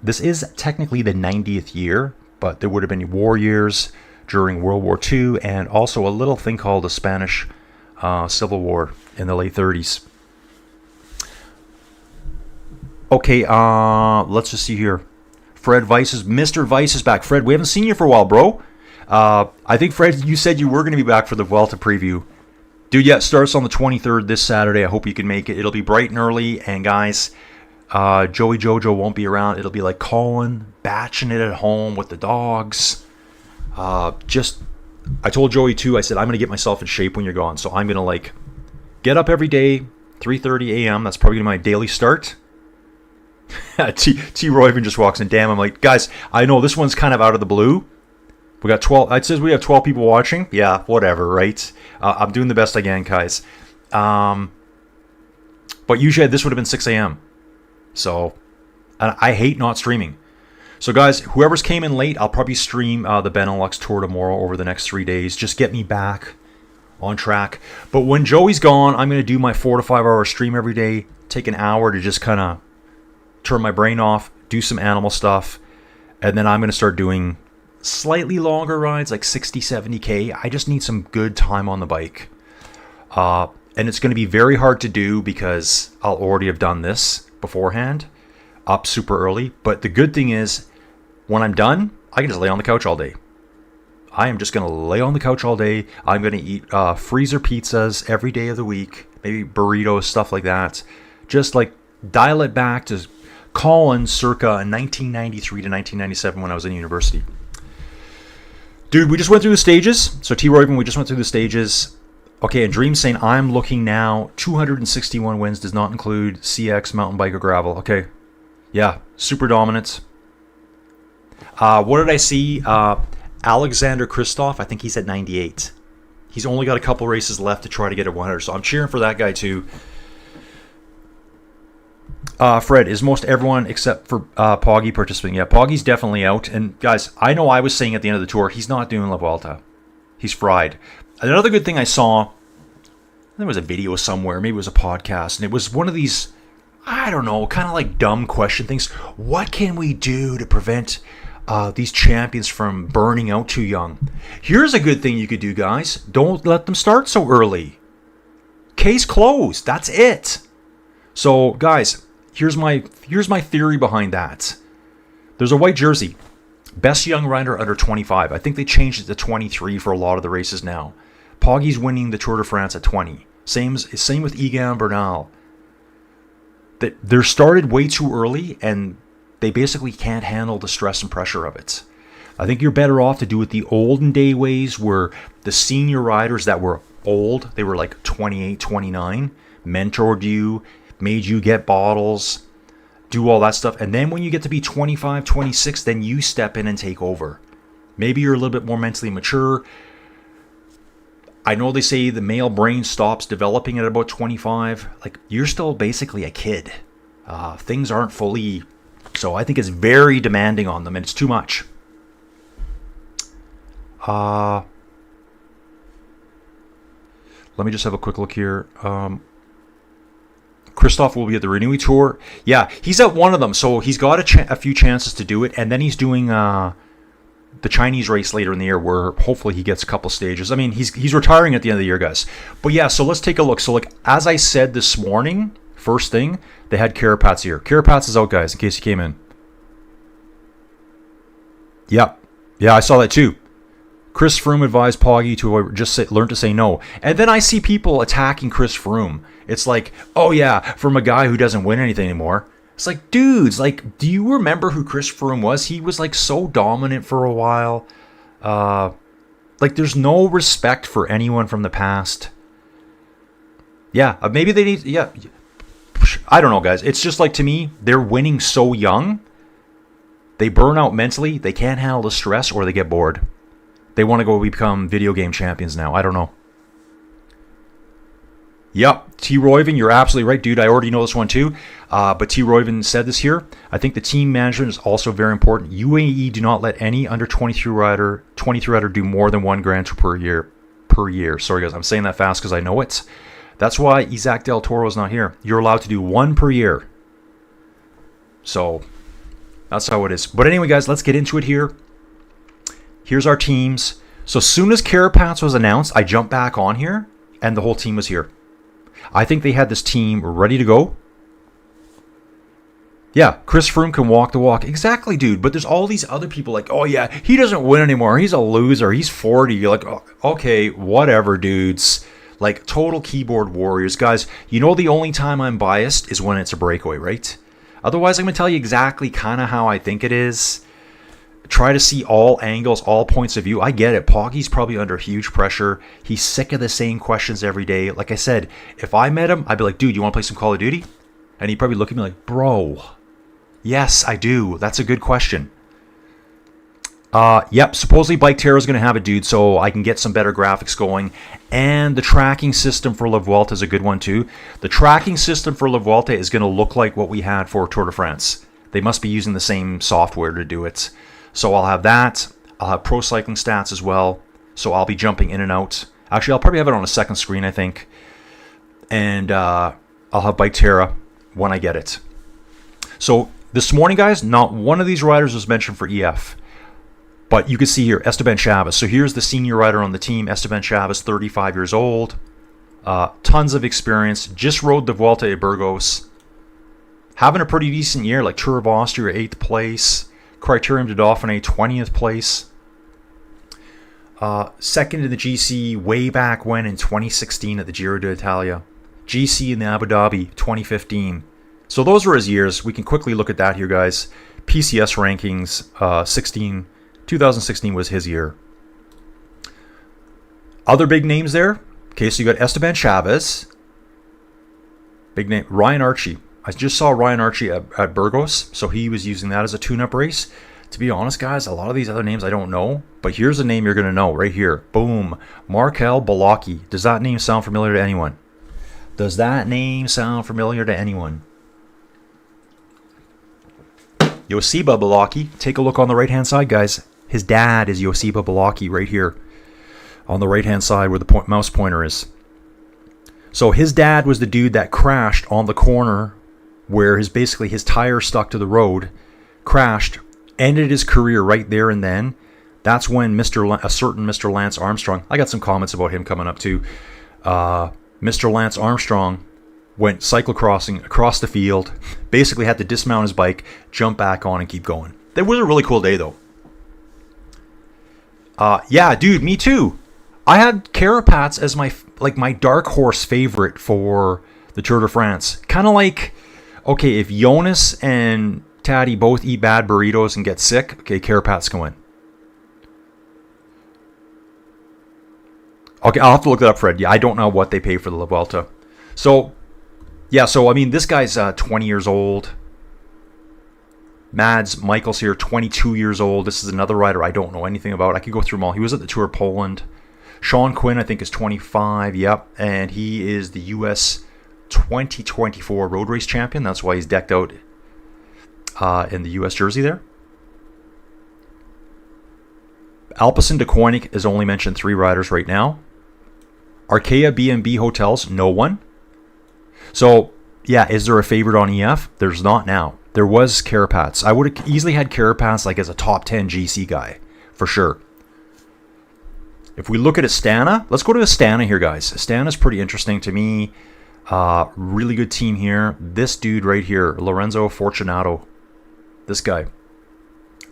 this is technically the 90th year, but there would have been war years during World War II and also a little thing called the Spanish Civil War in the late 30s. Okay, let's just see here. Mr. Weiss is back. Fred, we haven't seen you for a while, bro. I think, Fred, you said you were going to be back for the Vuelta preview. Dude, yeah, it starts on the 23rd this Saturday. I hope you can make it. It'll be bright and early, and guys... Joey Jojo won't be around. It'll be like Colin batching it at home with the dogs. I told Joey too, I said, I'm going to get myself in shape when you're gone. So I'm going to get up every day, 3:30 a.m. That's probably my daily start. T. Roy even just walks in. Damn, I'm like, guys, I know this one's kind of out of the blue. We got 12. It says we have 12 people watching. Yeah, whatever, right? I'm doing the best I can, guys. But usually this would have been 6 a.m. So, and I hate not streaming. So guys, whoever's came in late, I'll probably stream the Benelux Tour tomorrow over the next 3 days. Just get me back on track. But when Joey's gone, I'm going to do my 4 to 5 hour stream every day. Take an hour to just kind of turn my brain off, do some animal stuff. And then I'm going to start doing slightly longer rides, like 60, 70K. I just need some good time on the bike. And it's going to be very hard to do because I'll already have done this beforehand, up super early. But the good thing is, when I'm done, I can just lay on the couch all day. I am just going to lay on the couch all day. I'm going to eat freezer pizzas every day of the week, maybe burritos, stuff like that. Just like dial it back to Colin circa 1993 to 1997 when I was in university. Dude, we just went through the stages. So T. Royven, we just went through the stages. Okay, and Dream saying, I'm looking now, 261 wins, does not include CX, mountain bike, or gravel. Okay, yeah, super dominant. What did I see? Alexander Kristoff, I think he's at 98. He's only got a couple races left to try to get a 100, so I'm cheering for that guy too. Fred, is most everyone except for Poggy participating? Yeah, Poggy's definitely out. And guys, I know I was saying at the end of the tour, he's not doing La Vuelta. He's fried. Another good thing I saw, there was a video somewhere, maybe it was a podcast, and it was one of these, I don't know, kind of like dumb question things. What can we do to prevent these champions from burning out too young? Here's a good thing you could do, guys. Don't let them start so early. Case closed. That's it. So, guys, here's my theory behind that. There's a white jersey. Best young rider under 25. I think they changed it to 23 for a lot of the races now. Poggy's winning the Tour de France at 20. Same with Egan Bernal. They're started way too early, and they basically can't handle the stress and pressure of it. I think you're better off to do it the olden day ways where the senior riders that were old, they were like 28, 29, mentored you, made you get bottles, do all that stuff. And then when you get to be 25, 26, then you step in and take over. Maybe you're a little bit more mentally mature. I know they say the male brain stops developing at about 25. Like, you're still basically a kid. Things aren't fully... So I think it's very demanding on them, and it's too much. Let me just have a quick look here. Kristoff will be at the Renewy Tour. Yeah, he's at one of them, so he's got a few chances to do it, and then he's doing the Chinese race later in the year where hopefully he gets a couple stages. I mean, he's retiring at the end of the year, guys. But yeah, so let's take a look. So like, as I said this morning, first thing, they had Carapaz here. Carapaz is out, guys, in case you came in. Yeah, I saw that too. Chris Froome advised Poggy to just learn to say no. And then I see people attacking Chris Froome. It's like, oh yeah, from a guy who doesn't win anything anymore. It's like, dudes, like, do you remember who Chris Froome was? He was like so dominant for a while. Like, there's no respect for anyone from the past. Yeah, maybe they need, yeah. I don't know, guys. It's just like, to me, they're winning so young. They burn out mentally. They can't handle the stress, or they get bored. They want to go become video game champions now. I don't know. Yep, T. Royven, you're absolutely right, dude. I already know this one too. But T. Royven said this here. I think the team management is also very important. UAE do not let any under 23 rider do more than one Grand Tour per year. Sorry, guys. I'm saying that fast because I know it. That's why Isaac Del Toro is not here. You're allowed to do one per year. So that's how it is. But anyway, guys, let's get into it here. Here's our teams. So as soon as Carapaz was announced, I jumped back on here, and the whole team was here. I think they had this team ready to go. Yeah, Chris Froome can walk the walk. Exactly, dude. But there's all these other people like, oh yeah, he doesn't win anymore. He's a loser. He's 40. You're like, oh, okay, whatever, dudes. Like, total keyboard warriors. Guys, you know the only time I'm biased is when it's a breakaway, right? Otherwise, I'm going to tell you exactly kind of how I think it is. Try to see all angles, all points of view. I get it. Poggy's probably under huge pressure. He's sick of the same questions every day. Like I said, if I met him, I'd be like, dude, you want to play some Call of Duty? And he'd probably look at me like, bro, yes, I do. That's a good question. Yep, supposedly Bike Terra is going to have it, dude, so I can get some better graphics going. And the tracking system for La Vuelta is a good one, too. The tracking system for La Vuelta is going to look like what we had for Tour de France. They must be using the same software to do it. So I'll have that. I'll have Pro Cycling Stats as well. So I'll be jumping in and out. Actually, I'll probably have it on a second screen, I think. And I'll have Bike Terra when I get it. So this morning, guys, not one of these riders was mentioned for EF. But you can see here, Esteban Chaves. So here's the senior rider on the team. Esteban Chaves, 35 years old. Tons of experience. Just rode the Vuelta a Burgos. Having a pretty decent year, like Tour of Austria, 8th place. Criterium de Dauphiné, 20th place. Second in the GC way back when in 2016 at the Giro d'Italia. GC in the Abu Dhabi, 2015. So those were his years. We can quickly look at that here, guys. PCS rankings, 2016 was his year. Other big names there. Okay, so you got Esteban Chavez. Big name. Ryan Archie. I just saw Ryan Archie at Burgos, so he was using that as a tune-up race. To be honest, guys, a lot of these other names I don't know, but here's a name you're going to know right here. Boom. Markel Balaki. Does that name sound familiar to anyone? Does that name sound familiar to anyone? Josipa Balaki. Take a look on the right-hand side, guys. His dad is Josipa Balaki right here on the right-hand side where the mouse pointer is. So his dad was the dude that crashed on the corner where basically his tire stuck to the road, crashed, ended his career right there and then. That's when a certain Mr. Lance Armstrong, I got some comments about him coming up too. Mr. Lance Armstrong went cyclocrossing across the field, basically had to dismount his bike, jump back on and keep going. That was a really cool day though. Yeah, dude, me too. I had Carapaz as my dark horse favorite for the Tour de France. Kind of like, okay, if Jonas and Taddy both eat bad burritos and get sick, okay, Carapaz can win. Okay, I'll have to look that up, Fred. Yeah, I don't know what they pay for the La Vuelta. So, yeah, I mean, this guy's 20 years old. Mads Michaels here, 22 years old. This is another rider I don't know anything about. I could go through them all. He was at the Tour of Poland. Sean Quinn, I think, is 25. Yep, and he is the U.S. 2024 road race champion. That's why he's decked out in the U.S. jersey there. Alpecin de Koenig has only mentioned 3 riders right now. Arkea B&B Hotels, no one. So, yeah, is there a favorite on EF? There's not now. There was Carapaz. I would have easily had Carapaz like as a top 10 GC guy, for sure. If we look at Astana, let's go to Astana here, guys. Astana's pretty interesting to me. Really good team here. This dude right here, Lorenzo Fortunato. This guy.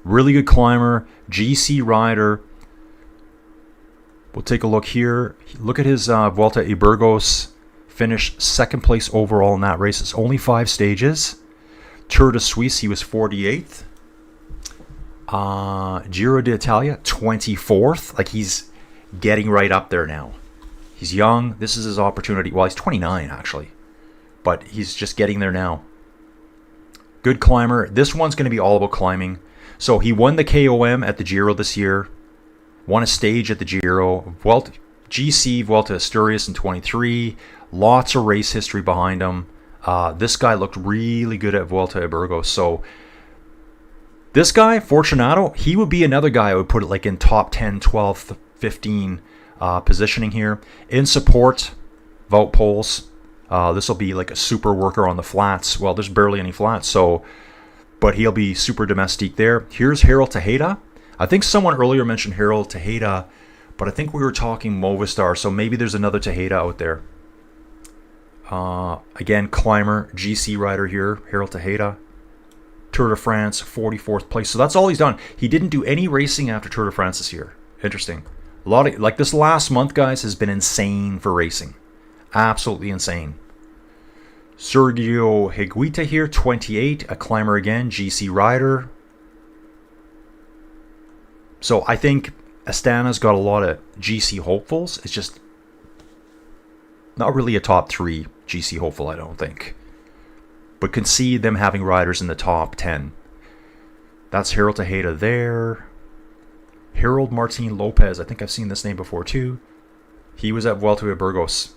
Really good climber, GC rider. We'll take a look here. Look at his Vuelta a Burgos. Finished 2nd place overall in that race. It's only 5 stages. Tour de Suisse, he was 48th. Giro d'Italia, 24th. Like, he's getting right up there now. He's young. This is his opportunity. Well, he's 29, actually. But he's just getting there now. Good climber. This one's going to be all about climbing. So he won the KOM at the Giro this year. Won a stage at the Giro. GC Vuelta Asturias in 23. Lots of race history behind him. This guy looked really good at Vuelta a Burgos. So this guy, Fortunato, he would be another guy I would put it like in top 10, 12, 15 positioning here. In support, Wout Poels. This will be like a super worker on the flats. Well, there's barely any flats, but he'll be super domestique there. Here's Harold Tejeda. I think someone earlier mentioned Harold Tejeda, but I think we were talking Movistar, so maybe there's another Tejeda out there. Again, climber, GC rider here, Harold Tejeda. Tour de France, 44th place. So that's all he's done. He didn't do any racing after Tour de France this year. Interesting. A lot of, like, this last month, guys, has been insane for racing. Absolutely insane. Sergio Higuita here, 28, a climber again, GC rider. So I think Astana's got a lot of GC hopefuls. It's just not really a top 3 GC hopeful, I don't think. But can see them having riders in the top 10. That's Harold Tejeda there. Harold Martin Lopez. I think I've seen this name before too. He was at Vuelta a Burgos.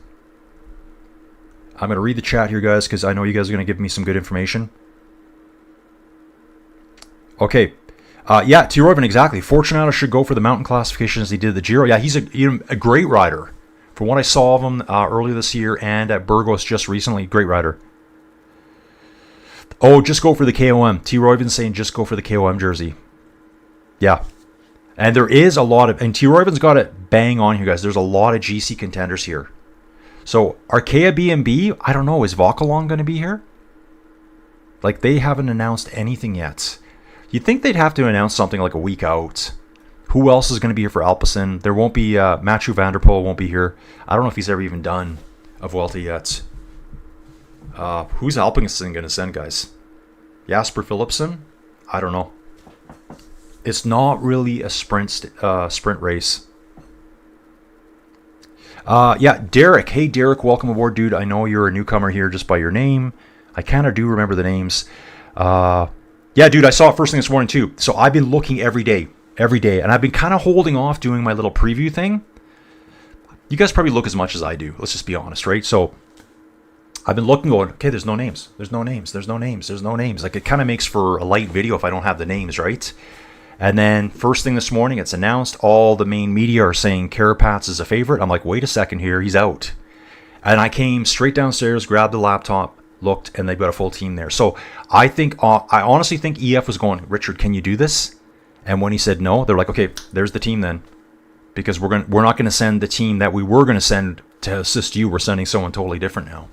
I'm going to read the chat here, guys, because I know you guys are going to give me some good information. Okay. Yeah, T-Royven, exactly. Fortunato should go for the mountain classification as he did the Giro. Yeah, he's a great rider. From what I saw of him earlier this year and at Burgos just recently, great rider. Oh, just go for the KOM. T-Royven's saying just go for the KOM jersey. Yeah. And there is a lot of... And T-Royven's got it bang on here, guys. There's a lot of GC contenders here. So Arkea B&B, I don't know, is Vauquelin going to be here? Like, they haven't announced anything yet. You'd think they'd have to announce something like a week out. Who else is going to be here for Alpecin? There won't be, Mathieu van der Poel won't be here. I don't know if he's ever even done a Vuelta yet. Who's Alpecin going to send, guys? Jasper Philipsen? I don't know. It's not really a sprint race. Yeah, Derek. Hey, Derek, welcome aboard, dude. I know you're a newcomer here just by your name. I kind of do remember the names. Yeah, dude, I saw it first thing this morning, too. So I've been looking every day. And I've been kind of holding off doing my little preview thing. You guys probably look as much as I do. Let's just be honest, right? So I've been looking, going, okay, there's no names. Like, it kind of makes for a light video if I don't have the names, right? And then first thing this morning, it's announced. All the main media are saying Carapaz is a favorite. I'm like, wait a second here. He's out. And I came straight downstairs, grabbed the laptop, looked, and they've got a full team there. So I honestly think EF was going, Richard, can you do this? And when he said no, they're like, okay, there's the team then. Because we're not going to send the team that we were going to send to assist you. We're sending someone totally different now.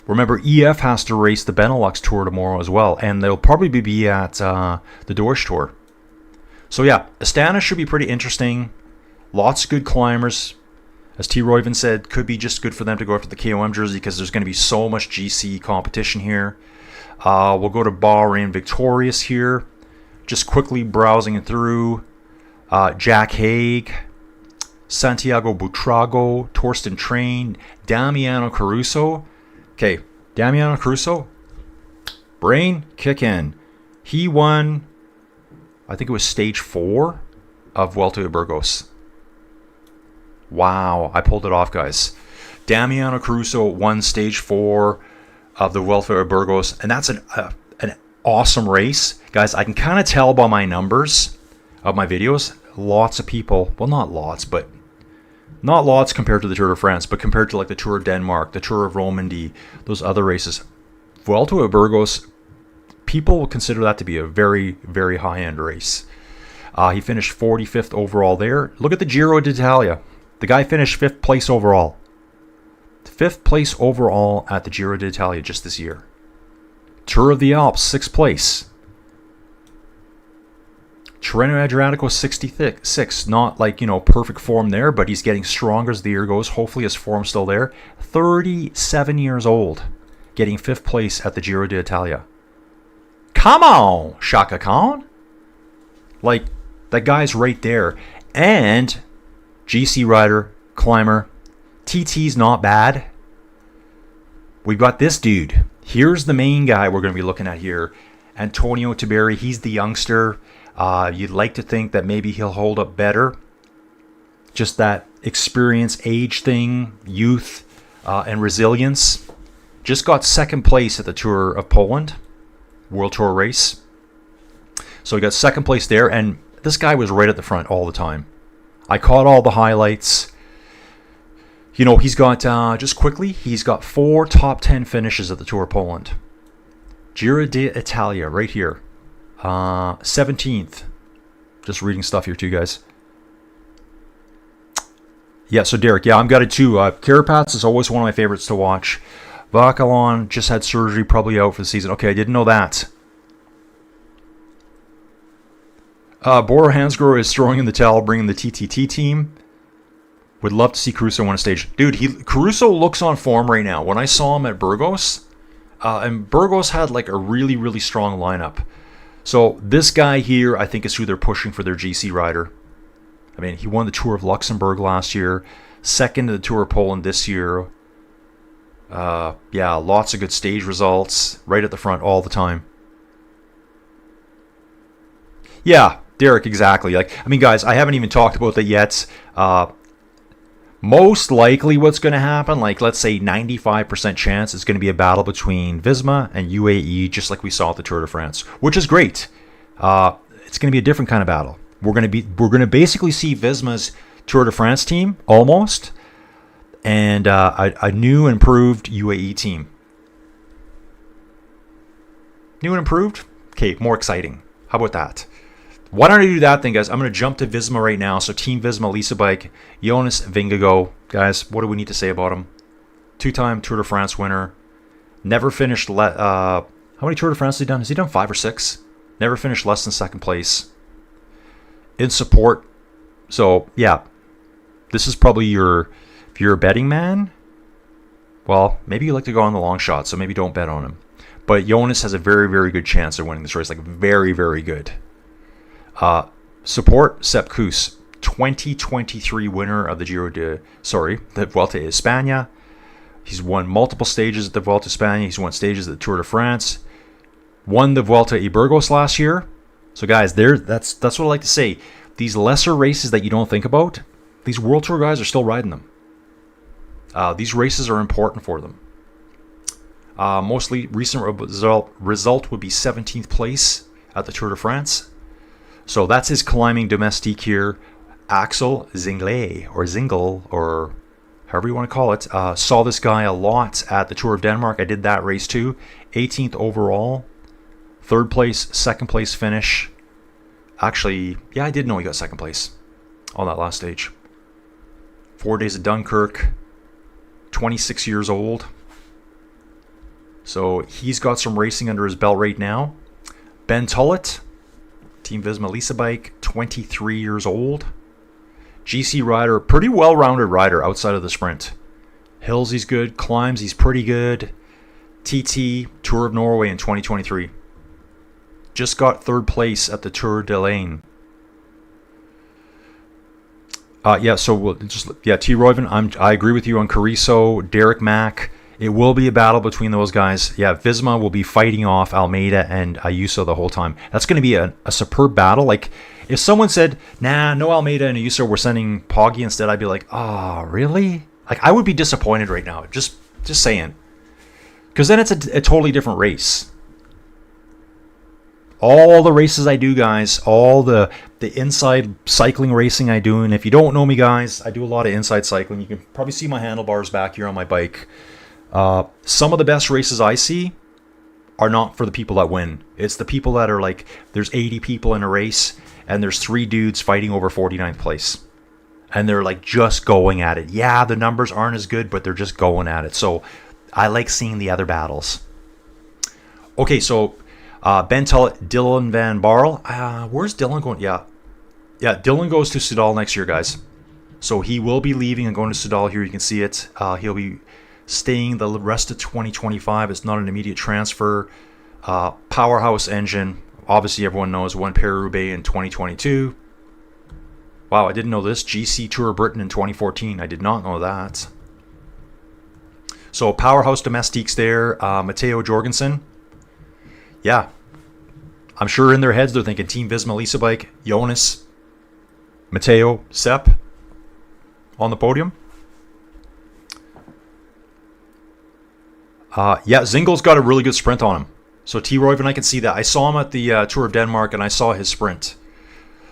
Remember, EF has to race the Benelux Tour tomorrow as well. And they'll probably be at the Dorsch Tour. So yeah, Astana should be pretty interesting. Lots of good climbers. As T. Royven said, could be just good for them to go after the KOM jersey because there's going to be so much GC competition here. We'll go to Bahrain Victorious here. Just quickly browsing it through. Jack Haig, Santiago Buitrago, Torsten Train, Damiano Caruso. Okay, Damiano Caruso, brain kick in. He won, I think it was stage 4 of Vuelta a Burgos. Wow, I pulled it off, guys. Damiano Caruso won stage 4 of the Vuelta a Burgos, and that's an awesome race. Guys, I can kind of tell by my numbers of my videos, lots of people, well, not lots compared to the Tour de France, but compared to like the Tour of Denmark, the Tour of Romandy, those other races, Vuelta a Burgos, people will consider that to be a very, very high-end race. He finished 45th overall there. Look at the Giro d'Italia. The guy finished 5th place overall. 5th place overall at the Giro d'Italia just this year. Tour of the Alps, 6th place. Tirreno Adriatico, 66th. Not like, perfect form there, but he's getting stronger as the year goes. Hopefully his form's still there. 37 years old, getting 5th place at the Giro d'Italia. Come on, Shaka Khan. Like, that guy's right there. And GC rider, climber. TT's not bad. We've got this dude. Here's the main guy we're going to be looking at here. Antonio Tiberi. He's the youngster. You'd like to think that maybe he'll hold up better. Just that experience, age thing, youth, and resilience. Just got 2nd place at the Tour of Poland. World Tour race. So he got 2nd place there. And this guy was right at the front all the time. I caught all the highlights. He's got, just quickly, he's got 4 top 10 finishes at the Tour of Poland. Giro d'Italia, right here. 17th. Just reading stuff here too, guys. Yeah, so Derek, yeah, I'm got it too. Carapaz is always one of my favorites to watch. Vauquelin just had surgery, probably out for the season. Okay, I didn't know that. Bora Hansgrohe is throwing in the towel, bringing the TTT team. Would love to see Caruso win a stage. Dude, Caruso looks on form right now. When I saw him at Burgos, and Burgos had like a really, really strong lineup. So this guy here, I think, is who they're pushing for their GC rider. I mean, he won the Tour of Luxembourg last year, 2nd to the Tour of Poland this year. Yeah, lots of good stage results, right at the front all the time. Yeah, Derek, exactly. Like, I mean, guys, I haven't even talked about that yet. Most likely what's going to happen, like let's say 95% chance, it's going to be a battle between Visma and UAE, just like we saw at the Tour de France, which is great. It's going to be a different kind of battle. We're going to basically see Visma's Tour de France team almost, and a new improved UAE team. New and improved? Okay, more exciting. How about that? Why don't I do that then, guys? I'm going to jump to Visma right now. So Team Visma, Lisa Bike, Jonas Vingegaard. Guys, what do we need to say about him? Two-time Tour de France winner. Never finished... how many Tour de France has he done? Has he done 5 or 6? Never finished less than second place. In support. So, yeah. This is probably your... If you're a betting man, well, maybe you like to go on the long shot, so maybe don't bet on him. But Jonas has a very, very good chance of winning this race. Like, very, very good. Support, Sepp Kuss. 2023 winner of the the Vuelta Espana. He's won multiple stages at the Vuelta Espana. He's won stages at the Tour de France. Won the Vuelta a Burgos last year. So guys, that's what I like to say. These lesser races that you don't think about, these World Tour guys are still riding them. These races are important for them. Mostly recent result would be 17th place at the Tour de France. So that's his climbing domestique here. Axel Zingle, or however you want to call it, saw this guy a lot at the Tour of Denmark. I did that race too. 18th overall, 3rd place, 2nd place finish. Actually, yeah, I did know he got 2nd place on that last stage. 4 days of Dunkirk, 26 years old. So he's got some racing under his belt right now. Ben Tullett, Team Visma Lease Bike, 23 years old. GC rider, pretty well-rounded rider outside of the sprint. Hills, he's good. Climbs, he's pretty good. TT, Tour of Norway in 2023. Just got 3rd place at the Tour de l'Ain. So we'll T. Royven, I agree with you on Carrizo, Derek Mack. It will be a battle between those guys. Yeah, Visma will be fighting off Almeida and Ayuso the whole time. That's going to be a superb battle. Like, if someone said, nah, no Almeida and Ayuso, we're sending Poggi instead, I'd be like, oh, really? Like, I would be disappointed right now. Just saying. Because then it's a totally different race. All the races I do, guys, all the inside cycling racing I do, and if you don't know me, guys, I do a lot of inside cycling. You can probably see my handlebars back here on my bike. Some of the best races I see are not for the people that win. It's the people that are like, there's 80 people in a race, and there's 3 dudes fighting over 49th place. And they're like just going at it. Yeah, the numbers aren't as good, but they're just going at it. So I like seeing the other battles. Okay, so Ben Tullett, Dylan Van Barl. Where's Dylan going? Yeah, Dylan goes to Soudal next year, guys. So he will be leaving and going to Soudal here. You can see it. He'll be staying the rest of 2025. It's not an immediate transfer. Powerhouse engine. Obviously, everyone knows won Paris-Roubaix in 2022. Wow, I didn't know this. GC Tour of Britain in 2014. I did not know that. So Powerhouse Domestiques there. Matteo Jorgensen. Yeah. I'm sure in their heads they're thinking Team Visma Lease Bike, Jonas, Matteo, Sepp on the podium. Zingle's got a really good sprint on him. So T. Royven, I can see that. I saw him at the Tour of Denmark, and I saw his sprint.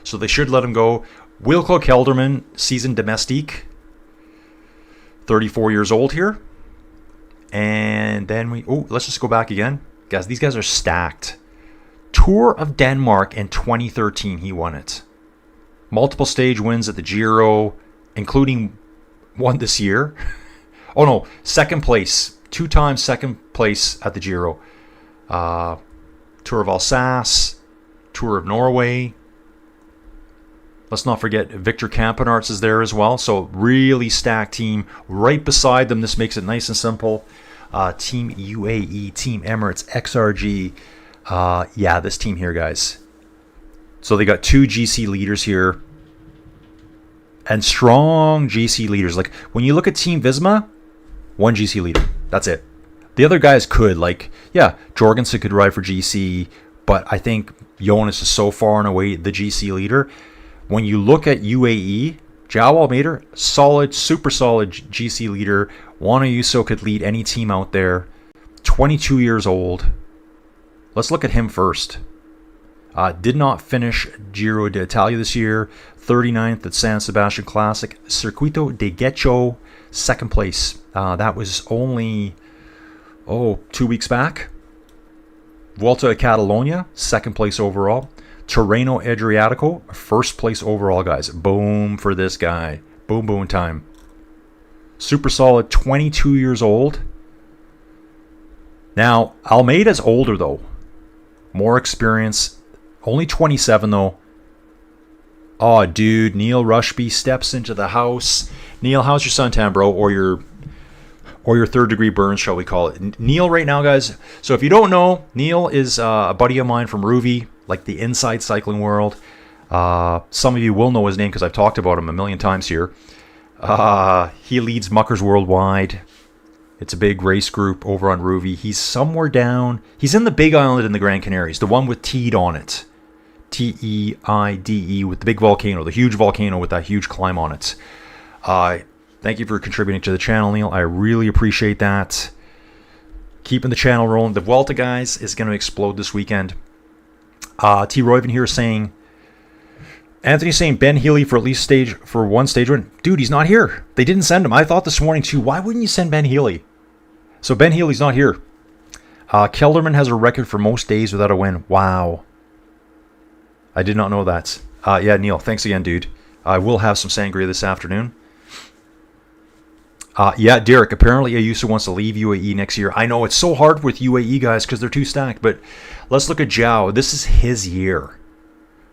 So they should let him go. Wilco Kelderman, seasoned domestique. 34 years old here. And then let's just go back again. Guys, these guys are stacked. Tour of Denmark in 2013, he won it. Multiple stage wins at the Giro, including one this year. Oh no, 2nd place. 2-time 2nd place at the Giro. Tour of Alsace, Tour of Norway. Let's not forget Victor Kampenarts is there as well. So really stacked team. Right beside them, this makes it nice and simple. Team UAE, Team Emirates, XRG. This team here, guys. So they got 2 GC leaders here. And strong GC leaders. Like, when you look at Team Visma, 1 GC leader. That's it. The other guys could, Jorgensen could ride for GC, but I think Jonas is so far and away the GC leader. When you look at UAE, João Almeida, solid, super solid GC leader. Juan Ayuso could lead any team out there. 22 years old. Let's look at him first. Did not finish Giro d'Italia this year. 39th at San Sebastian Classic. Circuito de Getxo, 2nd place. That was only 2 weeks back. Vuelta a Catalonia, 2nd place overall. Tirreno Adriatico, 1st place overall, guys. Boom for this guy. Boom, boom time. Super solid, 22 years old. Now, Almeida's older, though. More experience. Only 27, though. Oh, dude, Neil Rushby steps into the house. Neil, how's your suntan, bro? Or your third-degree burns, shall we call it. Neil right now, guys. So if you don't know, Neil is a buddy of mine from Ruvi, like the inside cycling world. Some of you will know his name because I've talked about him a million times here. He leads Muckers Worldwide. It's a big race group over on Ruvi. He's somewhere down. He's in the big island in the Grand Canaries, the one with Teide on it. Teide with the big volcano, the huge volcano with that huge climb on it. Thank you for contributing to the channel, Neil. I really appreciate that. Keeping the channel rolling. The Vuelta, guys, is going to explode this weekend. T. Royven here saying, Anthony's saying Ben Healy for at least one stage win. Dude, he's not here. They didn't send him. I thought this morning too, why wouldn't you send Ben Healy? So Ben Healy's not here. Kelderman has a record for most days without a win. Wow. I did not know that. Yeah, Neil, thanks again, dude. I will have some sangria this afternoon. Yeah, Derek, apparently Ayuso wants to leave UAE next year. I know, it's so hard with UAE guys because they're too stacked, but let's look at Zhao. This is his year.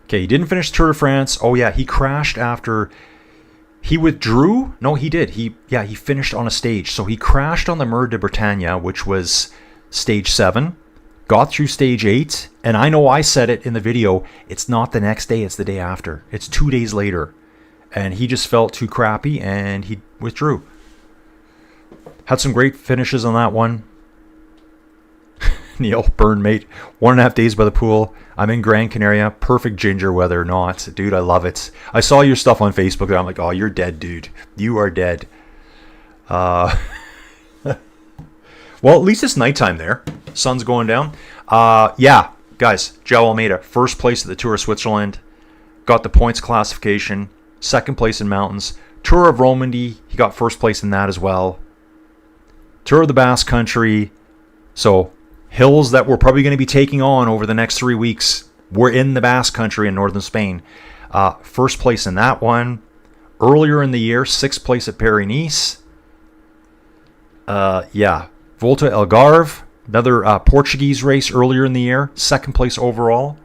Okay, he didn't finish Tour de France. Oh, yeah, he crashed after... He withdrew? No, he did. He finished on a stage. So he crashed on the Mer de Bretagne, which was stage 7. Got through stage 8. And I know I said it in the video. It's not the next day. It's the day after. It's 2 days later. And he just felt too crappy and he withdrew. Had some great finishes on that one. Neil, burn mate. 1.5 days by the pool. I'm in Gran Canaria. Perfect ginger weather. Not. Dude, I love it. I saw your stuff on Facebook and I'm like, oh, you're dead, dude. You are dead. Well, at least it's nighttime there. Sun's going down. Yeah, guys. João Almeida, first place at the Tour of Switzerland. Got the points classification. Second place in mountains. Tour of Romandy. He got first place in that as well. Tour of the Basque Country. So... hills that we're probably going to be taking on over the next 3 weeks. We're in the Basque Country in northern Spain. First place in that one. Earlier in the year, 6th place at Paris-Nice. Yeah. Volta Algarve, another Portuguese race earlier in the year. 2nd place overall.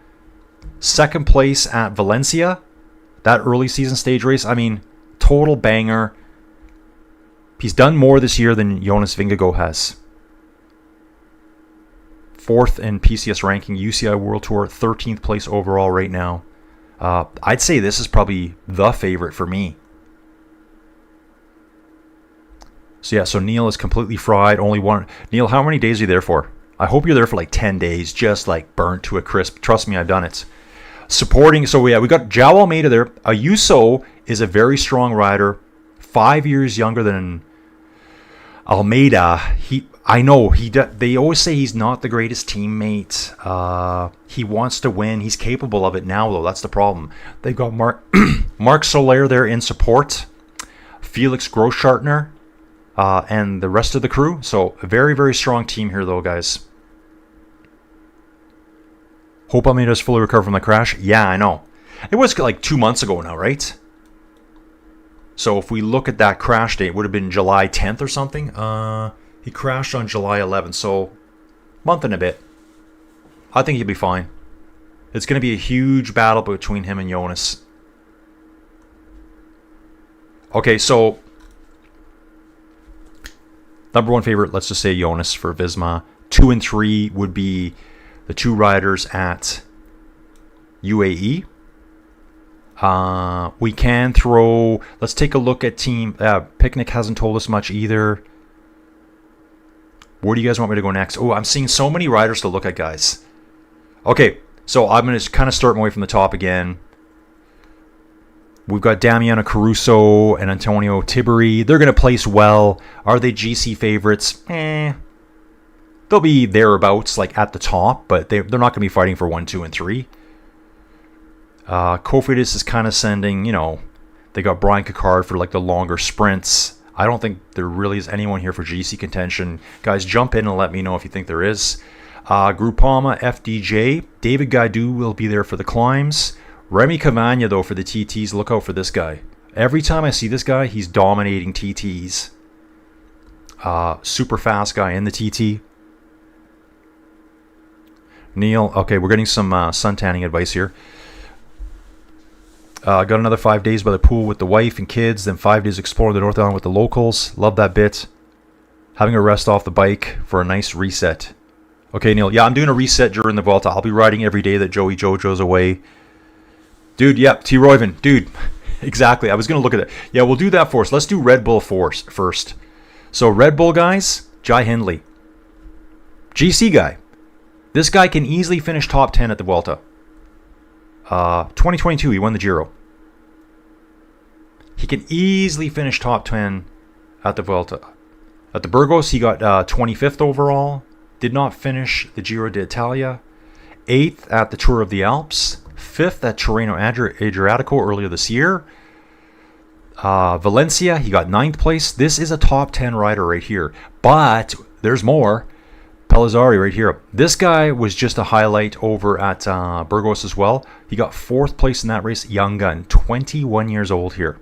2nd place at Valencia. That early season stage race. I mean, total banger. He's done more this year than Jonas Vingegaard has. 4th in PCS ranking, UCI World Tour, 13th place overall right now. I'd say this is probably the favorite for me. So yeah, so Neil is completely fried. Only one. Neil, how many days are you there for? I hope you're there for like 10 days, just like burnt to a crisp. Trust me, I've done it. Supporting, so yeah, we got João Almeida there. Ayuso is a very strong rider, 5 years younger than Almeida. I know they always say he's not the greatest teammate. He wants to win. He's capable of it now, though. That's the problem. They've got Marc Soler there in support, Felix Großschartner, and the rest of the crew. So a very, very strong team here, though, guys. Hope Almeida's fully recovered from the crash. Yeah, I know. It was like 2 months ago now, right? So if we look at that crash date, it would have been July 10th or something. He crashed on July 11th, so month and a bit. I think he'll be fine. It's going to be a huge battle between him and Jonas. Okay, so number 1 favorite, let's just say Jonas for Visma. 2 and 3 would be the 2 riders at UAE. We can throw... Let's take a look at team... Picnic hasn't told us much either. Where do you guys want me to go next? Oh, I'm seeing so many riders to look at, guys. Okay, so I'm going to kind of start away from the top again. We've got Damiano Caruso and Antonio Tiberi. They're going to place well. Are they GC favorites? They'll be thereabouts, like at the top, but they're not going to be fighting for 1, 2, and 3. Cofidis is kind of sending, they got Brian Cocard for like the longer sprints. I don't think there really is anyone here for GC contention. Guys, jump in and let me know if you think there is. Groupama, FDJ. David Gaidu will be there for the climbs. Remy Cavagna, though, for the TTs. Look out for this guy. Every time I see this guy, he's dominating TTs. Super fast guy in the TT. Neil, okay, we're getting some sun tanning advice here. Got another 5 days by the pool with the wife and kids, then 5 days exploring the North Island with the locals. Love that bit. Having a rest off the bike for a nice reset. Okay, Neil. Yeah, I'm doing a reset during the Vuelta. I'll be riding every day that Joey Jojo's away. Dude, yeah, T. Royven. Dude, exactly. I was going to look at it. Yeah, we'll do that first. Let's do Red Bull first. So, Red Bull guys, Jai Hindley. GC guy. This guy can easily finish top 10 at the Vuelta. 2022, he won the Giro. He can easily finish top 10 at the Vuelta. At the Burgos, he got 25th overall. Did not finish the Giro d'Italia. 8th at the Tour of the Alps. 5th at Tirreno Adriatico earlier this year. Valencia, he got 9th place. This is a top 10 rider right here. But there's more. Pellizzari right here. This guy was just a highlight over at Burgos as well. He got 4th place in that race. Young gun, 21 years old here.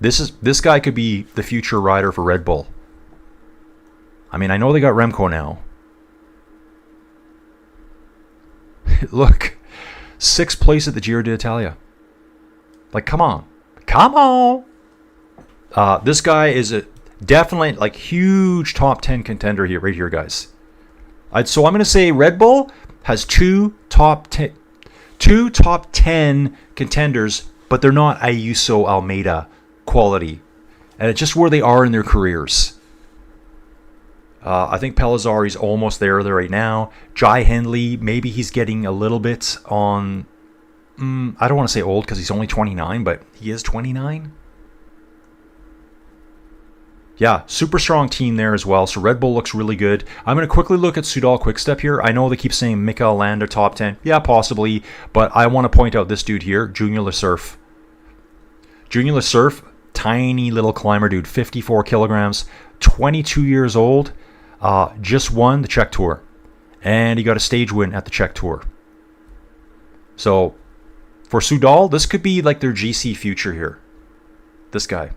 This guy could be the future rider for Red Bull. I mean, I know they got Remco now. Look, 6th place at the Giro d'Italia. Like, come on. Come on. This guy is a definitely like huge top 10 contender here, right here, guys. So I'm going to say Red Bull has two top 10 contenders, but they're not Ayuso Almeida quality. And it's just where they are in their careers. I think Pellizzari's almost there right now. Jai Hindley, maybe he's getting a little bit on... I don't want to say old because he's only 29, but he is 29. Yeah, super strong team there as well. So Red Bull looks really good. I'm going to quickly look at Soudal Quickstep here. I know they keep saying Mikel Landa top 10. Yeah, possibly. But I want to point out this dude here, Junior Lesurf. Junior Lesurf, tiny little climber dude, 54 kilograms, 22 years old. Just won the Czech Tour. And he got a stage win at the Czech Tour. So for Soudal, this could be like their GC future here. This guy.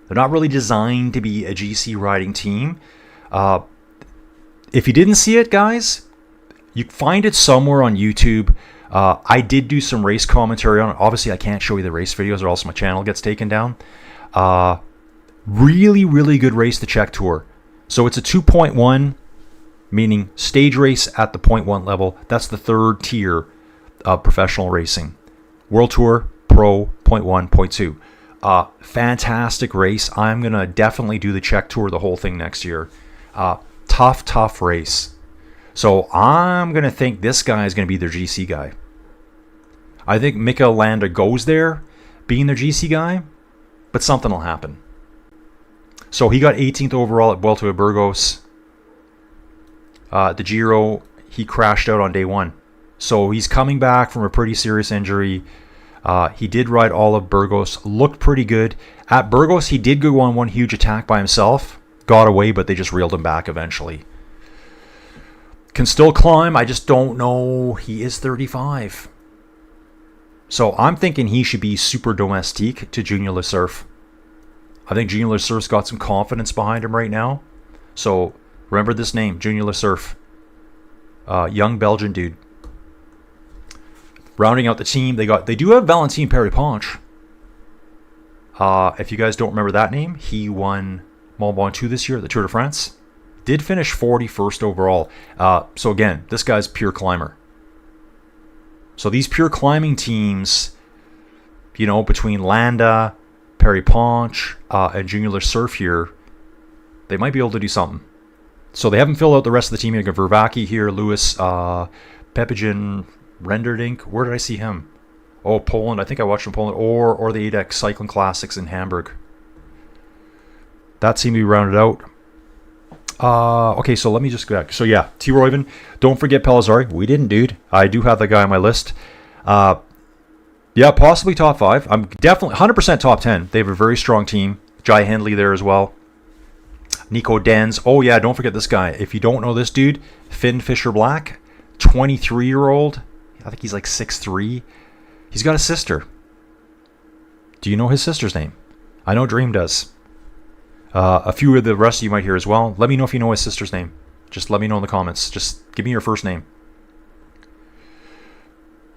They're not really designed to be a GC riding team. If you didn't see it, guys, you find it somewhere on YouTube. I did do some race commentary on it. Obviously, I can't show you the race videos or else my channel gets taken down. Really, really good race, the Czech Tour. So it's a 2.1, meaning stage race at the 0.1 level. That's the third tier of professional racing. World Tour, Pro, 0.1, 0.2. Fantastic race. I'm going to definitely do the Czech Tour, the whole thing next year. Tough race. So I'm going to think this guy is going to be their GC guy. I think Mikel Landa goes there being their GC guy, but something will happen. So he got 18th overall at Vuelta a Burgos. The Giro, he crashed out on day 1. So he's coming back from a pretty serious injury. He did ride all of Burgos, looked pretty good. At Burgos, he did go on one huge attack by himself. Got away, but they just reeled him back eventually. Can still climb, I just don't know. He is 35. So I'm thinking he should be super domestique to Junior Lesurf. I think Junior Lesurf's got some confidence behind him right now. So remember this name, Junior Lesurf. Young Belgian dude. Rounding out the team, they do have Valentin Perry-Ponch. If you guys don't remember that name, he won Mont Ventoux this year at the Tour de France. Did finish 41st overall. So again, this guy's pure climber. So these pure climbing teams, you know, between Landa, Perry-Ponch, and Junior Lesurf here, they might be able to do something. So they haven't filled out the rest of the team. You got Vervaki here, Lewis, Pepijin, Renderdink. Where did I see him? Oh, Poland. I think I watched him in Poland. Or the 8X Cycling Classics in Hamburg. That seemed to be rounded out. Okay, so let me just go back. So yeah, T. Royven. Don't forget Pellizzari. We didn't, dude. I do have that guy on my list. Yeah, possibly top 5. I'm definitely 100% top 10. They have a very strong team. Jai Hindley there as well. Nico Denz. Oh yeah, don't forget this guy. If you don't know this dude, Finn Fisher-Black, 23-year-old. I think he's like 6'3". He's got a sister. Do you know his sister's name? I know Dream does. A few of the rest of you might hear as well. Let me know if you know his sister's name. Just let me know in the comments. Just give me your first name.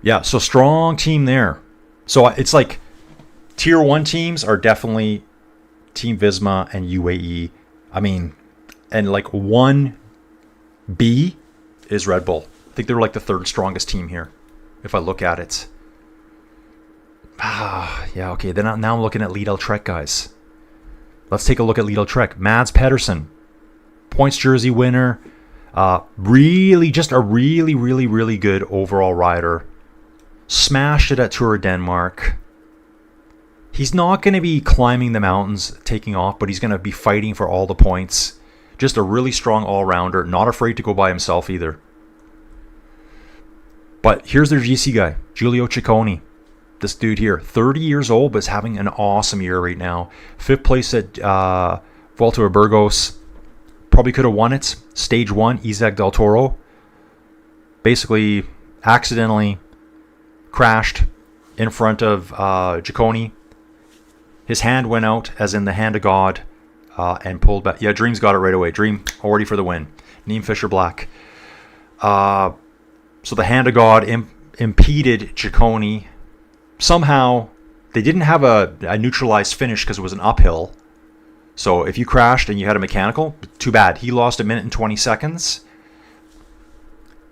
Yeah, so strong team there. So it's like tier 1 teams are definitely Team Visma and UAE. I mean, and like 1B is Red Bull. I think they're like the third strongest team here, if I look at it. Yeah, okay. Then now I'm looking at Lidl Trek, guys. Let's take a look at Lidl Trek. Mads Pedersen, points jersey winner. Really, just a really good overall rider. Smashed it at Tour of Denmark. He's not going to be climbing the mountains, taking off, but he's going to be fighting for all the points. Just a really strong all-rounder. Not afraid to go by himself either. But here's their GC guy, Giulio Ciccone. This dude here, 30 years old, but is having an awesome year right now. 5th place at Vuelta a Burgos. Probably could have won it. Stage 1, Isaac Del Toro. Basically, accidentally crashed in front of Ciccone. His hand went out, as in the hand of God, and pulled back. Yeah, Dream's got it right away. Dream already for the win. Neem Fisher Black. So the hand of God impeded Ciccone. Somehow, they didn't have a neutralized finish because it was an uphill. So if you crashed and you had a mechanical, too bad. He lost 1 minute and 20 seconds.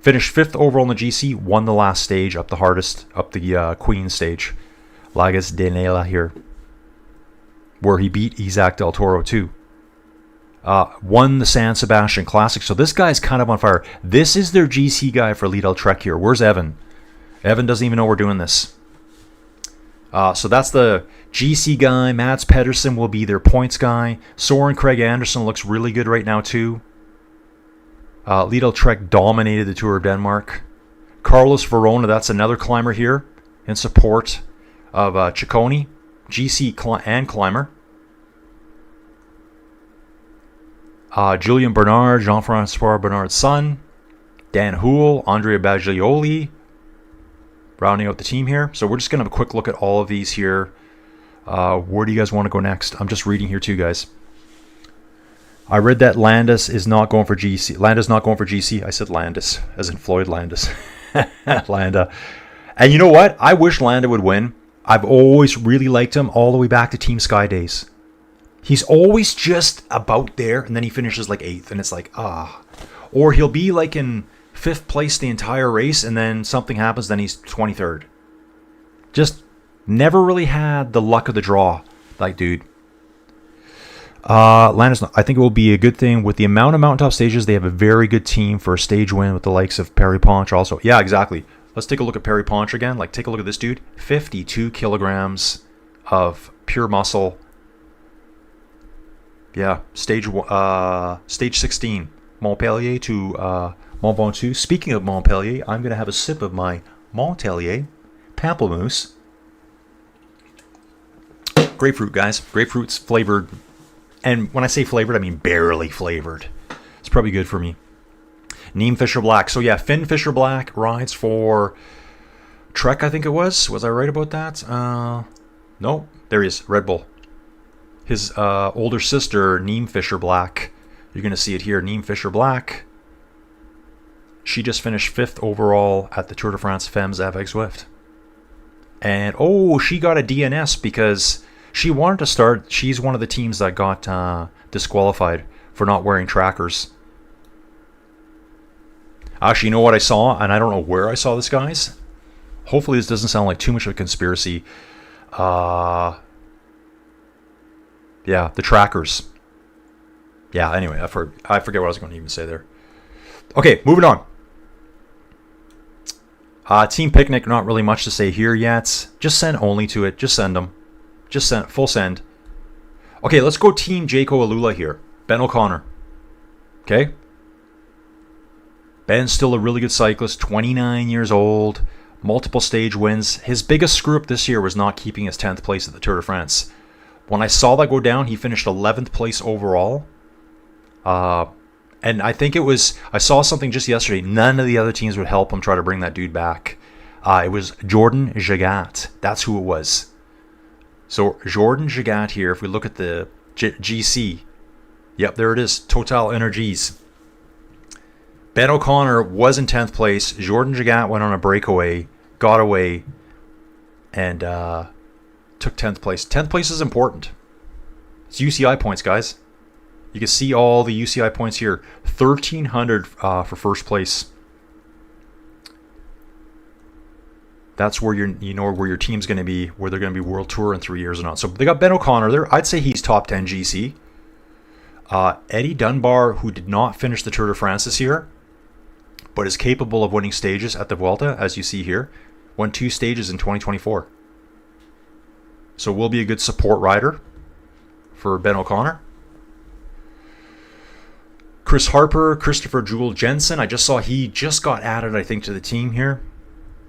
Finished 5th overall in the GC. Won the last stage up the hardest, up the Queen stage. Lagos de Nela here. Where he beat Isaac Del Toro too. Won the San Sebastian Classic. So this guy's kind of on fire. This is their GC guy for Lidl Trek here. Where's Evan? Evan doesn't even know we're doing this. So that's the GC guy. Mads Pedersen will be their points guy. Soren Craig Anderson looks really good right now too. Lidl Trek dominated the Tour of Denmark. Carlos Verona, that's another climber here in support of Ciccone, GC and climber. Julian Bernard, Jean-Francois Bernard's son. Dan Houle, Andrea Baglioli, rounding out the team here. So we're just going to have a quick look at all of these here. Where do you guys want to go next? I'm just reading here too, guys. I read that Landis is not going for GC. Landa's not going for GC. I said Landis, as in Floyd Landis. Landa. And you know what? I wish Landa would win. I've always really liked him all the way back to Team Sky days. He's always just about there, and then he finishes like 8th, and it's like, Or he'll be like in 5th place the entire race, and then something happens, then he's 23rd. Just never really had the luck of the draw, like dude. Landis, I think it will be a good thing with the amount of mountaintop stages. They have a very good team for a stage win with the likes of Perry Ponch also. Yeah, exactly. Let's take a look at Perry Ponch again. Like, take a look at this dude. 52 kilograms of pure muscle. Yeah, stage 16. Montpellier to Mont Ventoux. Speaking of Montpellier, I'm going to have a sip of my Montpellier pamplemousse. Grapefruit, guys. Grapefruit's flavored. And when I say flavored, I mean barely flavored. It's probably good for me. Neem Fisher Black. So yeah, Finn Fisher Black rides for Trek, I think it was. Was I right about that? No. There he is. Red Bull. His older sister, Neem Fisher Black. You're going to see it here. Neem Fisher Black. She just finished 5th overall at the Tour de France Femmes avec Zwift. And, she got a DNS because she wanted to start. She's one of the teams that got disqualified for not wearing trackers. Actually, you know what I saw? And I don't know where I saw this, guys. Hopefully this doesn't sound like too much of a conspiracy. Yeah, the trackers. Yeah, anyway, I forget what I was going to even say there. Okay, moving on. Team Picnic, not really much to say here yet. Just send only to it. Just send them. Just send, full send. Okay, let's go Team Jaco Alula here. Ben O'Connor. Okay? Ben's still a really good cyclist, 29 years old, multiple stage wins. His biggest screw-up this year was not keeping his 10th place at the Tour de France. When I saw that go down, he finished 11th place overall. And I think I saw something just yesterday. None of the other teams would help him try to bring that dude back. It was Jordan Jagat. That's who it was. So Jordan Jagat here, if we look at the GC, Yep, there it is. Total Energies. Ben O'Connor was in 10th place. Jordan Jagat went on a breakaway, got away, and took 10th place. 10th place is important. It's UCI points, guys. You can see all the UCI points here. 1,300 for first place. That's where you know where your team's going to be, where they're going to be World Tour in 3 years or not. So they got Ben O'Connor there. I'd say he's top 10 GC. Eddie Dunbar, who did not finish the Tour de France this year, but is capable of winning stages at the Vuelta, as you see here, won 2 stages in 2024. So will be a good support rider for Ben O'Connor. Chris Harper, Christopher Jewel Jensen. I just saw he just got added, I think, to the team here.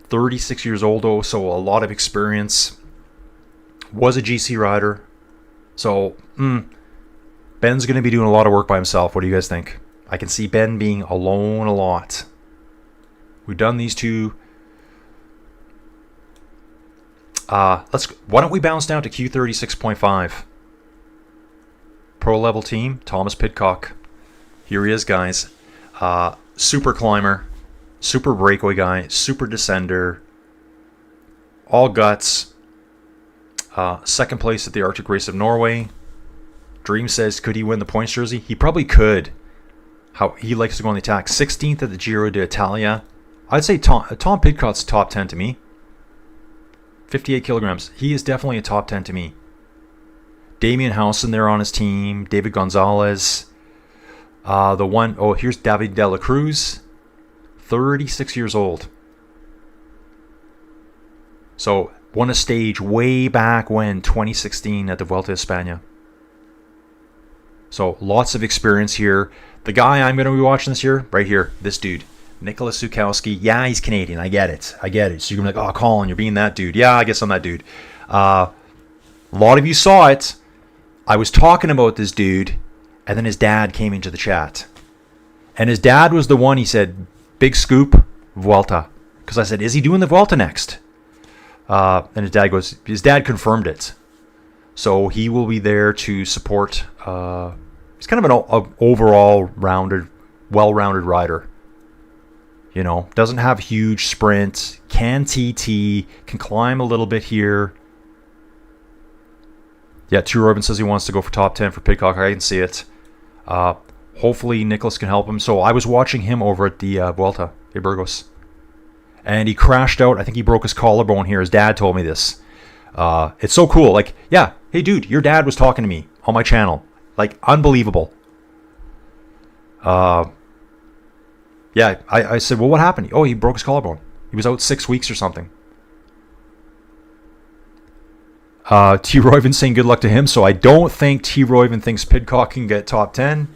36 years old, though, so a lot of experience. Was a GC rider. So, Ben's going to be doing a lot of work by himself. What do you guys think? I can see Ben being alone a lot. We've done these two. Why don't we bounce down to Q36.5? Pro level team, Thomas Pidcock. Here he is, guys. Super climber, super breakaway guy, super descender, all guts. Second place at the Arctic Race of Norway. Dream says, could he win the points jersey? He probably could. How he likes to go on the attack. 16th at the Giro d'Italia. I'd say Tom Pidcock's top 10 to me. 58 kilograms. He is definitely a top 10 to me. Damian Howson there on his team. David Gonzalez. Here's David De La Cruz. 36 years old. So, won a stage way back when, 2016 at the Vuelta Espana. So, lots of experience here. The guy I'm going to be watching this year, right here, this dude. Nicholas Sukowski. Yeah, he's Canadian. I get it. So you're going to be like, oh, Colin, you're being that dude. Yeah, I guess I'm that dude. A lot of you saw it. I was talking about this dude, and then his dad came into the chat. And his dad was the one, he said, big scoop, Vuelta. Because I said, is he doing the Vuelta next? And his dad confirmed it. So he will be there to support. He's kind of an overall well-rounded rider. You know, doesn't have huge sprint, can TT, can climb a little bit here. Yeah, True Urban says he wants to go for top 10 for Pidcock. I can see it. Hopefully Nicholas can help him. So I was watching him over at the Vuelta de Burgos. And he crashed out. I think he broke his collarbone here. His dad told me this. It's so cool. Like, yeah, hey dude, your dad was talking to me on my channel. Like, unbelievable. Yeah, I said, well, what happened? Oh, he broke his collarbone. He was out 6 weeks or something. T. Royven saying good luck to him. So I don't think T. Royven thinks Pidcock can get top 10.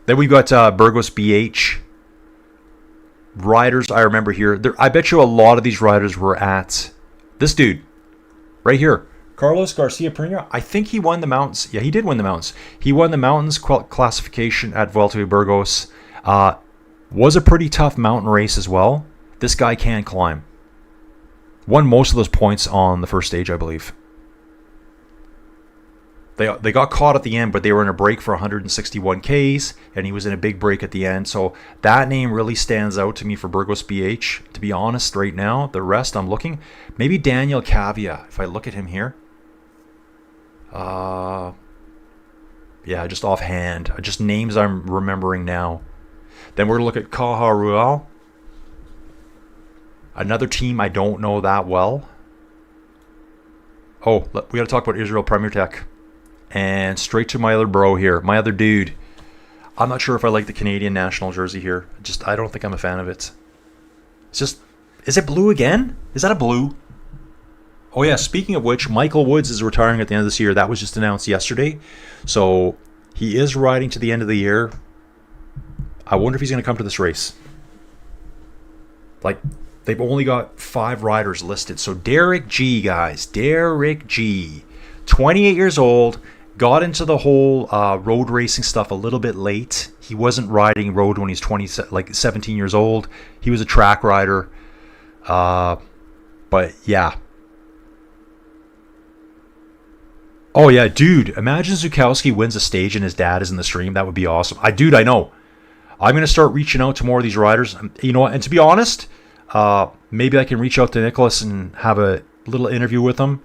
Then we've got Burgos BH. Riders I remember here. I bet you a lot of these riders were at this dude right here. Carlos Garcia Prina. I think he won the mountains. Yeah, he did win the mountains. He won the mountains classification at Vuelta de Burgos. Was a pretty tough mountain race as well. This guy can climb. Won most of those points on the first stage, I believe. They got caught at the end, but they were in a break for 161 Ks, and he was in a big break at the end. So that name really stands out to me for Burgos BH. To be honest, right now, the rest I'm looking. Maybe Daniel Cavia, if I look at him here. Yeah, just offhand. Just names I'm remembering now. Then we're going to look at Caja Rural. Another team I don't know that well. Oh, we got to talk about Israel Premier Tech. And straight to my other bro here. My other dude. I'm not sure if I like the Canadian national jersey here. I don't think I'm a fan of it. It's just... Is it blue again? Is that a blue? Oh yeah, speaking of which, Michael Woods is retiring at the end of this year. That was just announced yesterday. So, he is riding to the end of the year. I wonder if he's going to come to this race. Like, they've only got 5 riders listed. So, Derek G, guys. Derek G. 28 years old. Got into the whole road racing stuff a little bit late. He wasn't riding road when he's 17 years old. He was a track rider. But, yeah. Oh yeah, dude! Imagine Zukowski wins a stage and his dad is in the stream. That would be awesome. I know. I'm gonna start reaching out to more of these riders. You know what? And to be honest, maybe I can reach out to Nicholas and have a little interview with him.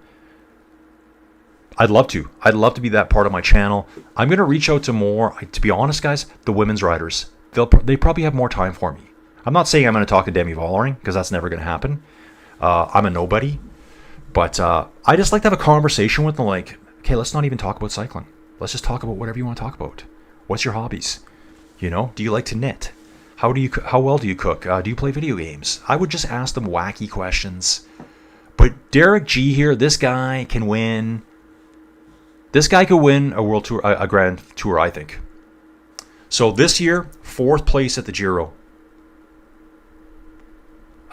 I'd love to. I'd love to be that part of my channel. I'm gonna reach out to more. To be honest, guys, the women's riders. They probably have more time for me. I'm not saying I'm gonna talk to Demi Vollering because that's never gonna happen. I'm a nobody. But I just like to have a conversation with them. Like, okay, let's not even talk about cycling. Let's just talk about whatever you want to talk about. What's your hobbies? You know, do you like to knit? How well do you cook? Do you play video games? I would just ask them wacky questions. But Derek G here, this guy can win. This guy could win a world tour, a grand tour, I think. So this year, 4th place at the Giro.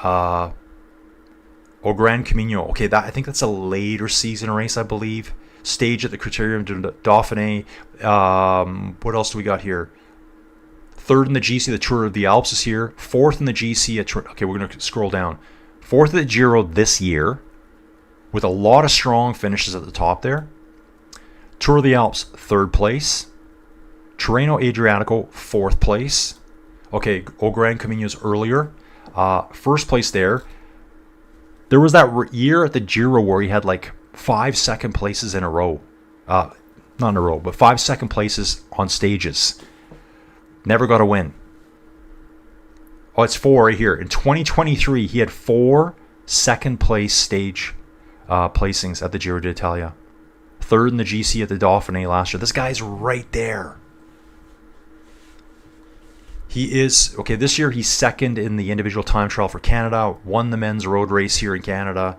O Gran Camino. Okay, I think that's a later season race, I believe. Stage at the Criterium du Dauphiné. What else do we got here? 3rd in the GC, the Tour of the Alps is here. 4th in the GC. Okay, we're going to scroll down. 4th at the Giro this year, with a lot of strong finishes at the top there. Tour of the Alps, 3rd place. Tirreno Adriatico, 4th place. Okay, O Gran Camino's earlier. 1st place there. There was that year at the Giro where he had like 5 second places in a row. Not in a row, but 5 second places on stages. Never got a win. Oh, it's 4 right here. In 2023, he had 4 second place stage placings at the Giro d'Italia. 3rd in the GC at the Dauphiné last year. This guy's right there. He is, okay, this year he's 2nd in the individual time trial for Canada. Won the men's road race here in Canada.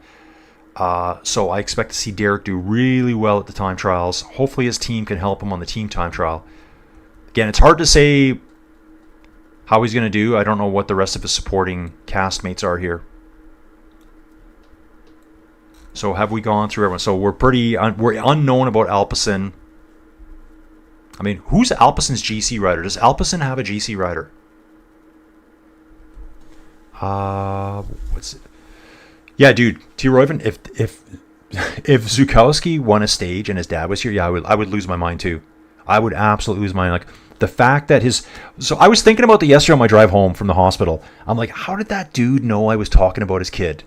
So I expect to see Derek do really well at the time trials. Hopefully his team can help him on the team time trial. Again, it's hard to say how he's going to do. I don't know what the rest of his supporting castmates are here. So have we gone through everyone? So we're unknown about Alpecin. I mean, who's Alpecin's GC rider? Does Alpecin have a GC rider? What's it? Yeah, dude, T. Royven, if Zukowski won a stage and his dad was here, yeah, I would lose my mind too. I would absolutely lose my mind. Like the fact that so I was thinking about that yesterday on my drive home from the hospital. I'm like, how did that dude know I was talking about his kid?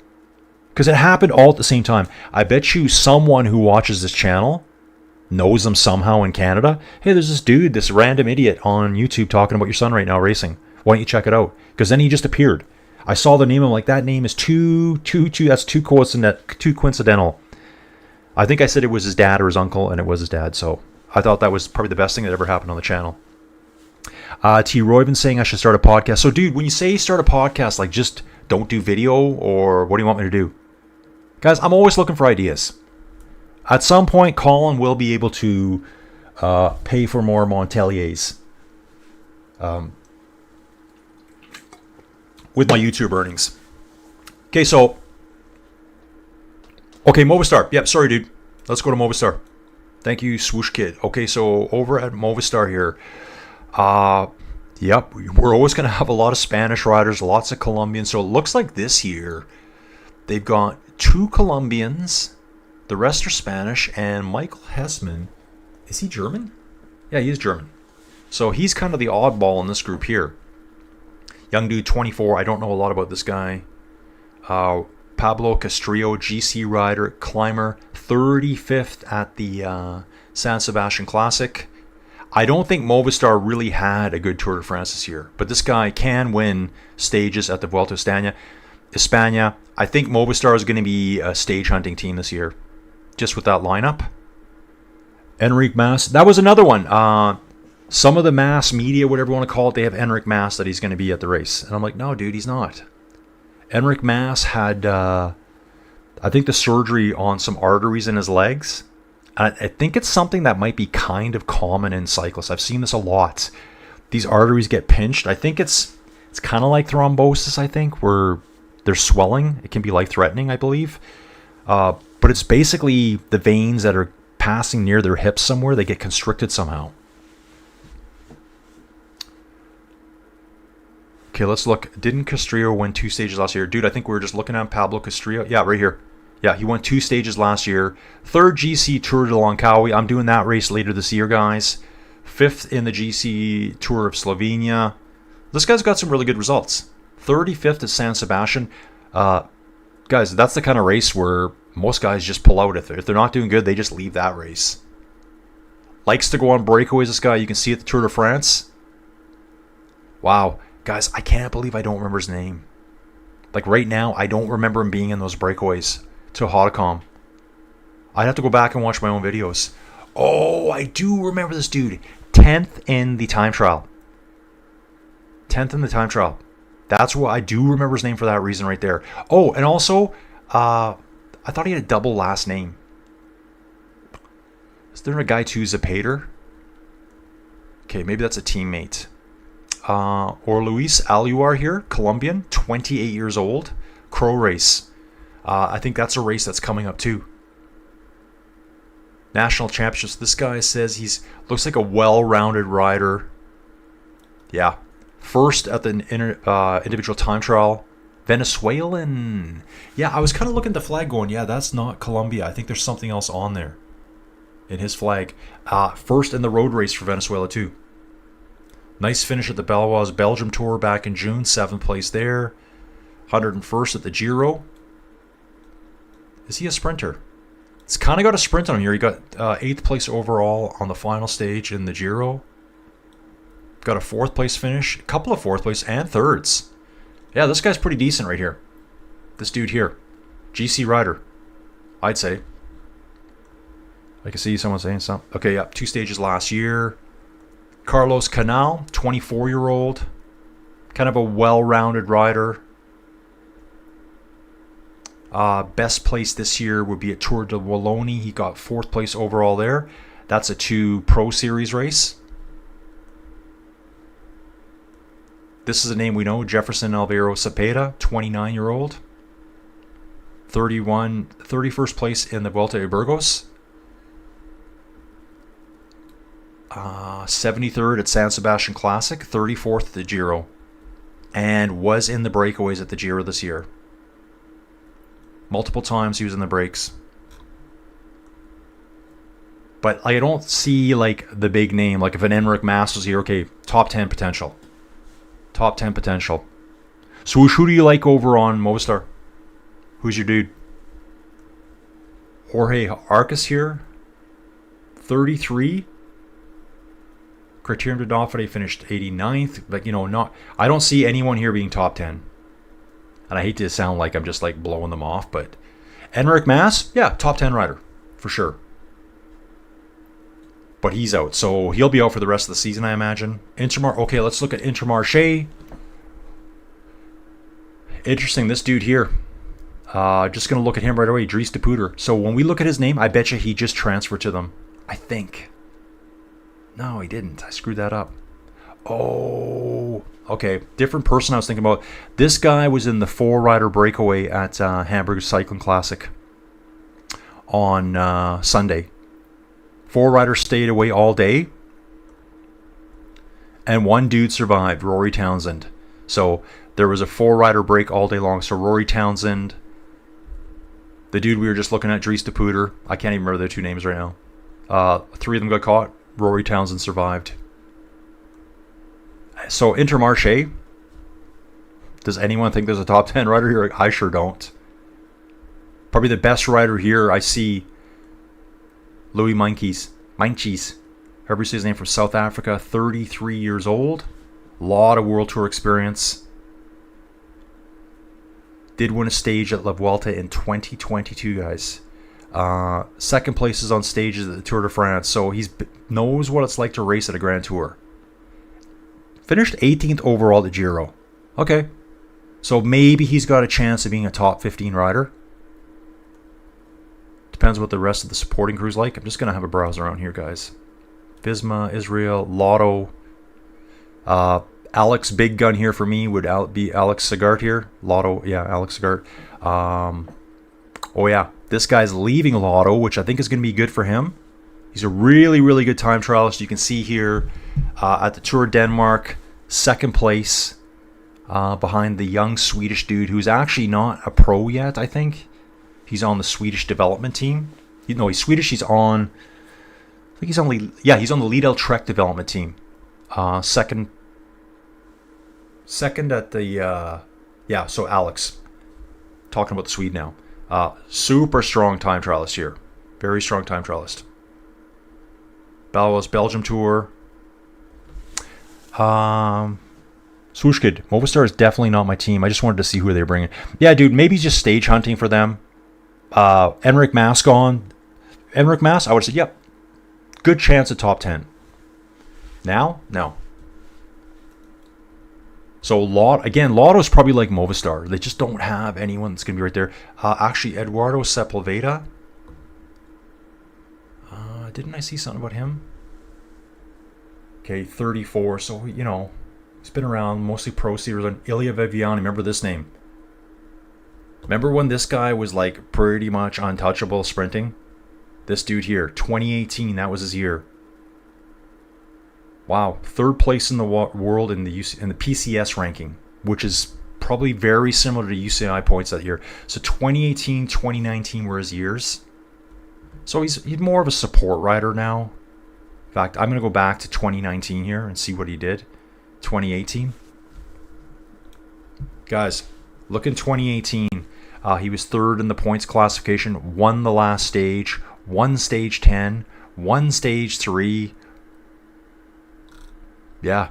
Because it happened all at the same time. I bet you someone who watches this channel knows him somehow in Canada. Hey, there's this dude, this random idiot on YouTube talking about your son right now racing. Why don't you check it out? Because then he just appeared. I saw the name. I'm like, that name is too. That's too coincidental. I think I said it was his dad or his uncle, and it was his dad. So I thought that was probably the best thing that ever happened on the channel. T. Royven saying I should start a podcast. So, dude, when you say start a podcast, like just don't do video, or what do you want me to do? Guys, I'm always looking for ideas. At some point, Colin will be able to pay for more Montpelliers with my YouTube earnings. Okay, so... Okay, Movistar. Yep, sorry, dude. Let's go to Movistar. Thank you, Swoosh Kid. Okay, so over at Movistar here. Yep, we're always going to have a lot of Spanish riders, lots of Colombians. So it looks like this year they've got 2 Colombians. The rest are Spanish. And Michael Hessman, is he German? Yeah, he is German. So he's kind of the oddball in this group here. Young dude, 24. I don't know a lot about this guy. Pablo Castrillo, GC rider, climber, 35th at the San Sebastian Classic. I don't think Movistar really had a good Tour de France this year, but this guy can win stages at the Vuelta Espana. I think Movistar is going to be a stage hunting team this year, just with that lineup. Enric Mas, that was another one. Some of the mass media, whatever you want to call it, they have Enric Mas that he's going to be at the race. And I'm like, no, dude, he's not. Enric Mas had, I think, the surgery on some arteries in his legs. And I think it's something that might be kind of common in cyclists. I've seen this a lot. These arteries get pinched. I think it's kind of like thrombosis, I think, where they're swelling. It can be life-threatening, I believe. But it's basically the veins that are passing near their hips somewhere. They get constricted somehow. Okay, let's look. Didn't Castrillo win 2 stages last year? Dude, I think we were just looking at Pablo Castrillo. Yeah, right here. Yeah, he won 2 stages last year. 3rd GC Tour de Langkawi. I'm doing that race later this year, guys. 5th in the GC Tour of Slovenia. This guy's got some really good results. 35th at San Sebastian. Guys, that's the kind of race where most guys just pull out. If they're not doing good, they just leave that race. Likes to go on breakaways, this guy. You can see at the Tour de France. Wow. Guys, I can't believe I don't remember his name. Like right now, I don't remember him being in those breakaways to Hautacom. I'd have to go back and watch my own videos. Oh, I do remember this dude. 10th in the time trial. 10th in the time trial. That's what I do remember his name for that reason right there. Oh, and also, I thought he had a double last name. Is there a guy too, Zapater? Okay, maybe that's a teammate. Or Luis Aluar here, Colombian, 28 years old. Crow race. I think that's a race that's coming up too. National championships. This guy says looks like a well-rounded rider. Yeah. First at the individual time trial. Venezuelan. Yeah, I was kind of looking at the flag going, yeah, that's not Colombia. I think there's something else on there in his flag. First in the road race for Venezuela too. Nice finish at the Baloise Belgium Tour back in June. 7th place there. 101st at the Giro. Is he a sprinter? It's kind of got a sprint on him here. He got 8th place overall on the final stage in the Giro. Got a 4th place finish. A couple of 4th place and 3rds. Yeah, this guy's pretty decent right here. This dude here. GC rider. I'd say. I can see someone saying something. Okay, yeah. 2 stages last year. Carlos Canal, 24-year-old. Kind of a well-rounded rider. Best place this year would be at Tour de Wallonie. He got 4th place overall there. That's a 2 Pro Series race. This is a name we know, Jefferson Alvaro Cepeda, 29-year-old. 31st place in the Vuelta a Burgos. 73rd at San Sebastian Classic, 34th at the Giro. And was in the breakaways at the Giro this year. Multiple times he was in the breaks. But I don't see like the big name. Like if an Enric Mas was here, okay, top 10 potential. Top 10 potential. So who do you like over on Movistar? Who's your dude? Jorge Arcas here. 33. Criterium de Dauphiné finished 89th. But, you know, I don't see anyone here being top 10. And I hate to sound like I'm just like blowing them off, but Enric Mas, yeah, top 10 rider for sure. But he's out, so he'll be out for the rest of the season, I imagine. Okay, let's look at Intermarché. Interesting, this dude here. Just going to look at him right away, Dries de Pooter. So when we look at his name, I bet you he just transferred to them. I think. No, he didn't. I screwed that up. Oh, okay. Different person I was thinking about. This guy was in the 4-rider breakaway at Hamburg Cycling Classic on Sunday. 4 riders stayed away all day. And 1 dude survived, Rory Townsend. So there was a 4-rider break all day long. So Rory Townsend, the dude we were just looking at, Dries de Pooter. I can't even remember their 2 names right now. 3 of them got caught. Rory Townsend survived. So Intermarché. Does anyone think there's a top 10 rider here? I sure don't. Probably the best rider here I see, Louis Meintjes, however you say his name, from South Africa, 33 years old. Lot of World Tour experience. Did win a stage at La Vuelta in 2022, guys. Second place is on stages at the Tour de France, so he knows what it's like to race at a Grand Tour. Finished 18th overall at the Giro. Okay. So maybe he's got a chance of being a top 15 rider. Depends what the rest of the supporting crew's like. I'm just going to have a browse around here, guys. Visma, Israel, Lotto. Alex Big Gun here for me would be Alex Sagart here. Lotto, yeah, Alex Sagart. Oh, yeah. This guy's leaving Lotto, which I think is going to be good for him. He's a really, really good time trialist. You can see here at the Tour of Denmark, 2nd place behind the young Swedish dude who's actually not a pro yet, I think. He's on the Swedish development team. No, he's Swedish. He's on. I think he's on. He's on the Lidl Trek development team. Second at the. So Alex. Talking about the Swede now. Super strong time trialist here. Very strong time trialist. Belgium tour. Swooshkid. Movistar is definitely not my team. I just wanted to see who they're bringing. Yeah, dude, maybe just stage hunting for them. Enric Mas gone. Enric Mas, I would have said, yep. Good chance at top 10. Now? No. So, Lotto's probably like Movistar. They just don't have anyone that's going to be right there. Actually, Eduardo Sepulveda. Didn't I see something about him? Okay, 34. So, he's been around. Mostly pro series on Ilya Viviani. Remember this name? Remember when this guy was like pretty much untouchable sprinting? This dude here, 2018, that was his year. Wow, third place in the world in the PCS ranking, which is probably very similar to UCI points that year. So 2018, 2019 were his years. So he's more of a support rider now. In fact, I'm going to go back to 2019 here and see what he did. 2018. Guys, look in 2018. He was third in the points classification, won the last stage, won stage 10, won stage 3. Yeah.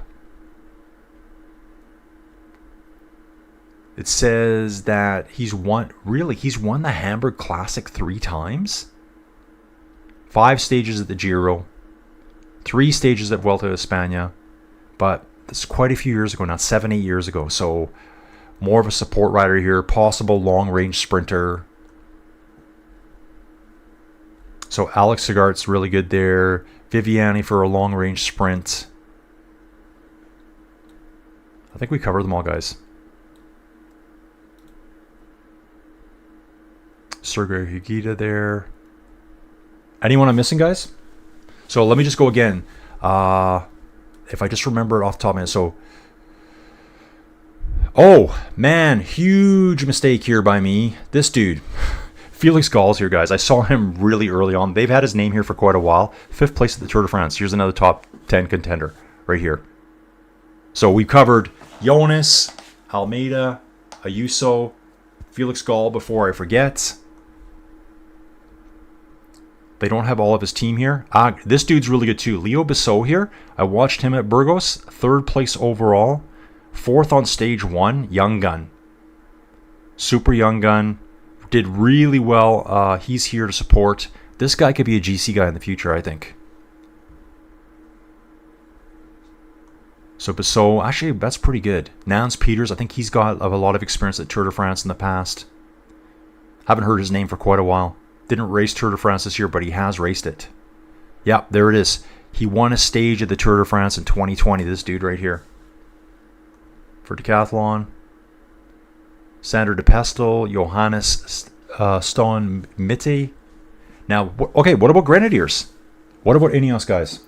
It says that he's won the Hamburg Classic 3 times. 5 stages at the Giro, 3 stages at Vuelta Espana, but this is quite a few years ago now, 7-8 years ago. So more of a support rider here, possible long-range sprinter. So Alex Segart's really good there. Viviani for a long-range sprint. I think we covered them all, guys. Sergei Higuita there. Anyone I'm missing, guys? So let me just go again. If I just remember it off the top of my head. So, oh, man, huge mistake here by me. This dude, Felix Gall's here, guys. I saw him really early on. They've had his name here for quite a while. 5th place at the Tour de France. Here's another top 10 contender right here. So we've covered Jonas, Almeida, Ayuso, Felix Gall before I forget. They don't have all of his team here. This dude's really good too. Leo Bissot here. I watched him at Burgos. 3rd place overall. 4th on stage 1. Young gun. Super young gun. Did really well. He's here to support. This guy could be a GC guy in the future, I think. So Bissot, actually, that's pretty good. Nance Peters, I think he's got a lot of experience at Tour de France in the past. Haven't heard his name for quite a while. Didn't race Tour de France this year, but he has raced it. Yeah, there it is. He won a stage at the Tour de France in 2020, this dude right here. For decathlon. Sander de Pestel, Johannes Stone Mitte. Now, okay, what about Grenadiers? What about Ineos, guys?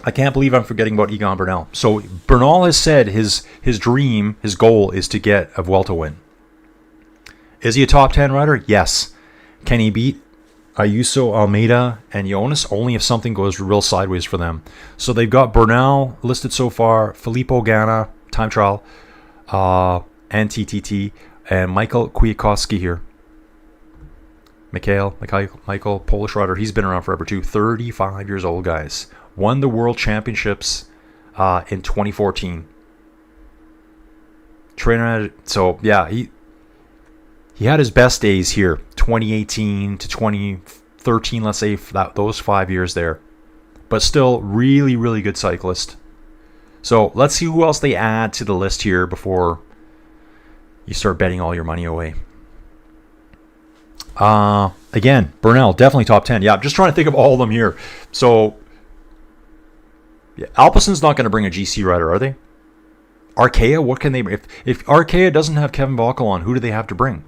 I can't believe I'm forgetting about Egan Bernal. So Bernal has said his dream, his goal is to get a Vuelta win. Is he a top 10 rider? Yes. Can he beat Ayuso, Almeida, and Jonas? Only if something goes real sideways for them. So they've got Bernal listed so far, Filippo Ganna, time trial, and TTT, and Michael Kwiatkowski here. Michael, Polish rider. He's been around forever too. 35 years old, guys. Won the World Championships in 2014. Trainer, so yeah, he had his best days here, 2018 to 2013, let's say, those 5 years there. But still, really, really good cyclist. So let's see who else they add to the list here before you start betting all your money away. Again, Bernal, definitely top 10. Yeah, I'm just trying to think of all of them here. So, yeah, Alpecen's not going to bring a GC rider, are they? Arkea, what can they bring? If Arkea doesn't have Kevin Volkel on, who do they have to bring?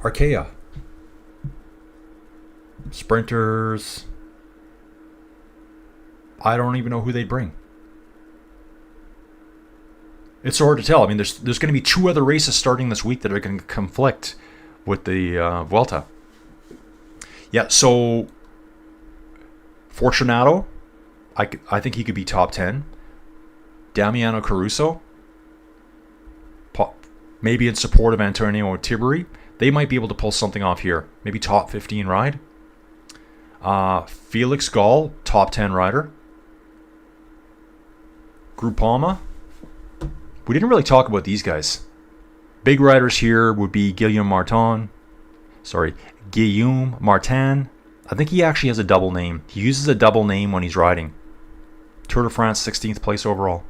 Arkea. Sprinters. I don't even know who they'd bring. It's hard to tell. I mean, there's going to be 2 other races starting this week that are going to conflict with the Vuelta. Yeah, so Fortunato, I think he could be top 10. Damiano Caruso, maybe in support of Antonio Tiberi. They might be able to pull something off here. Maybe top 15 ride. Felix Gall, top 10 rider. Groupama. We didn't really talk about these guys. Big riders here would be Guillaume Martin. I think he actually has a double name. He uses a double name when he's riding. Tour de France, 16th place overall.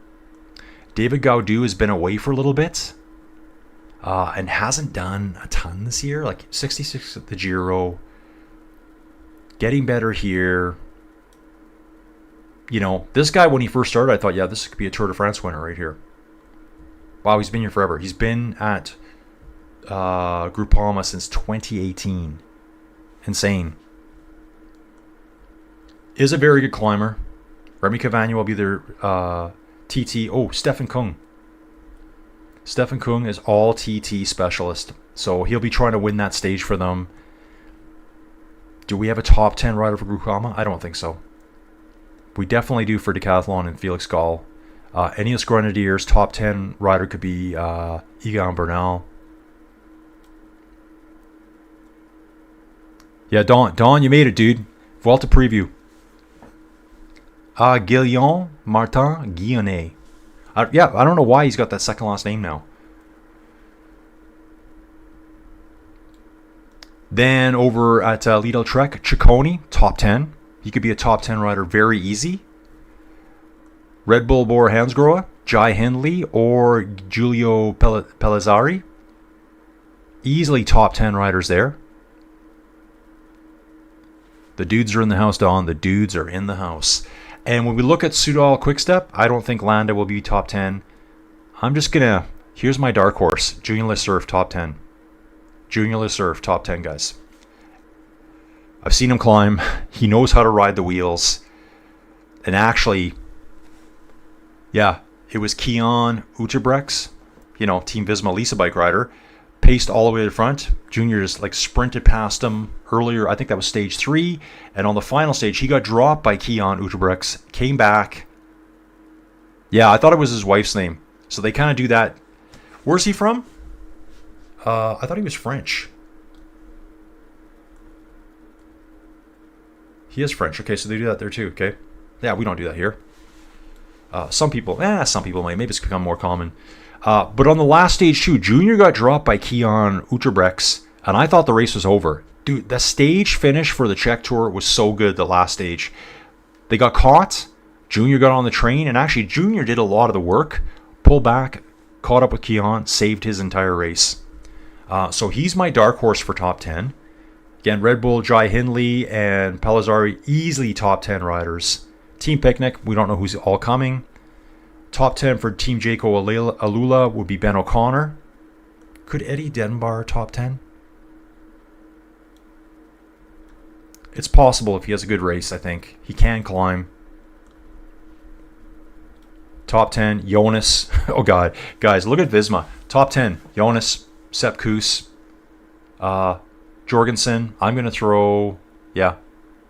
David Gaudu has been away for a little bit. And hasn't done a ton this year. Like 66 at the Giro. Getting better here. You know, this guy, when he first started, I thought, yeah, this could be a Tour de France winner right here. Wow, he's been here forever. He's been at Groupama since 2018. Insane. Is a very good climber. Remy Cavagna will be their TT. Oh, Stefan Kung. Stefan Kung is all TT specialist. So he'll be trying to win that stage for them. Do we have a top 10 rider for Groupama? I don't think so. We definitely do for Decathlon and Felix Gall. Ineos Grenadiers, top 10 rider could be Egan Bernal. Yeah, Don, you made it, dude. Vuelta preview. Guillaume Martin Guillonnet. I don't know why he's got that second last name now. Then over at Lidl Trek, Ciccone, top 10. He could be a top 10 rider very easy. Red Bull Bora Hansgrohe, Jai Hindley, or Giulio Pellizzari. Easily top 10 riders there. The dudes are in the house, Don. The dudes are in the house. And when we look at Soudal Quickstep, I don't think Landa will be top 10. I'm just going to... Here's my dark horse. Junior Lesurf, top 10. Junior Lesurf, top 10, guys. I've seen him climb. He knows how to ride the wheels. And actually... Yeah, it was Kian Uterbrechts, Team Visma Lisa bike rider, paced all the way to the front. Junior just sprinted past him earlier. I think that was stage 3. And on the final stage, he got dropped by Kian Uterbrechts, came back. Yeah, I thought it was his wife's name. So they kind of do that. Where's he from? I thought he was French. He is French. Okay, so they do that there too, okay? Yeah, we don't do that here. Some people might. Maybe it's become more common. But on the last stage too, Junior got dropped by Kian Uterbrechts, and I thought the race was over. Dude, the stage finish for the Czech Tour was so good, the last stage. They got caught. Junior got on the train, and actually Junior did a lot of the work. Pulled back, caught up with Kian, saved his entire race. So he's my dark horse for top 10. Again, Red Bull, Jai Hindley, and Pellizzari, easily top 10 riders. Team Picnic, we don't know who's all coming. Top 10 for Team Jaco Alula would be Ben O'Connor. Could Eddie Denbar top 10? It's possible if he has a good race, I think. He can climb. Top 10, Jonas. Oh, God. Guys, look at Visma. Top 10, Jonas, Sepp Kuss, Jorgensen. I'm going to throw,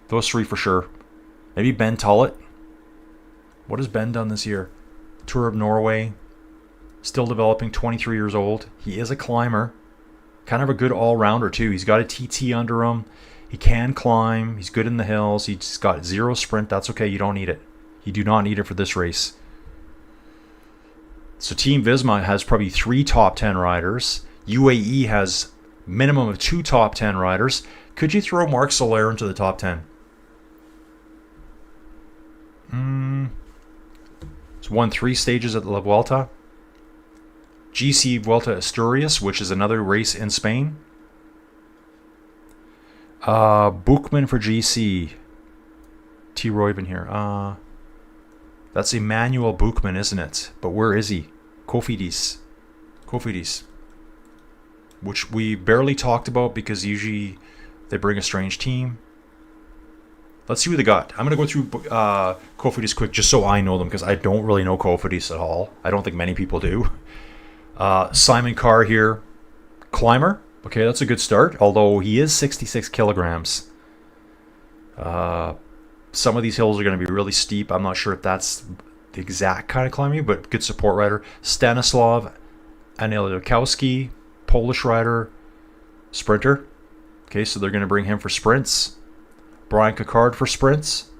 those 3 for sure. Maybe Ben Tullett. What has Ben done this year? Tour of Norway. Still developing, 23 years old. He is a climber. Kind of a good all-rounder, too. He's got a TT under him. He can climb. He's good in the hills. He's got 0 sprint. That's okay. You don't need it. You do not need it for this race. So Team Visma has probably 3 top 10 riders. UAE has minimum of 2 top 10 riders. Could you throw Marc Soler into the top 10? He's won 3 stages at La Vuelta. GC Vuelta Asturias, which is another race in Spain. Buchmann for GC. T. Royven here. That's Emmanuel Buchmann, isn't it? But where is he? Cofidis. Which we barely talked about because usually they bring a strange team. Let's see what they got. I'm going to go through Cofidis quick just so I know them, because I don't really know Cofidis at all. I don't think many people do. Simon Carr here. Climber. Okay, that's a good start, although he is 66 kilograms. Some of these hills are going to be really steep. I'm not sure if that's the exact kind of climbing, but good support rider. Stanislav Anielkowski, Polish rider, sprinter. Okay, so they're going to bring him for sprints. Brian Cocard for sprints.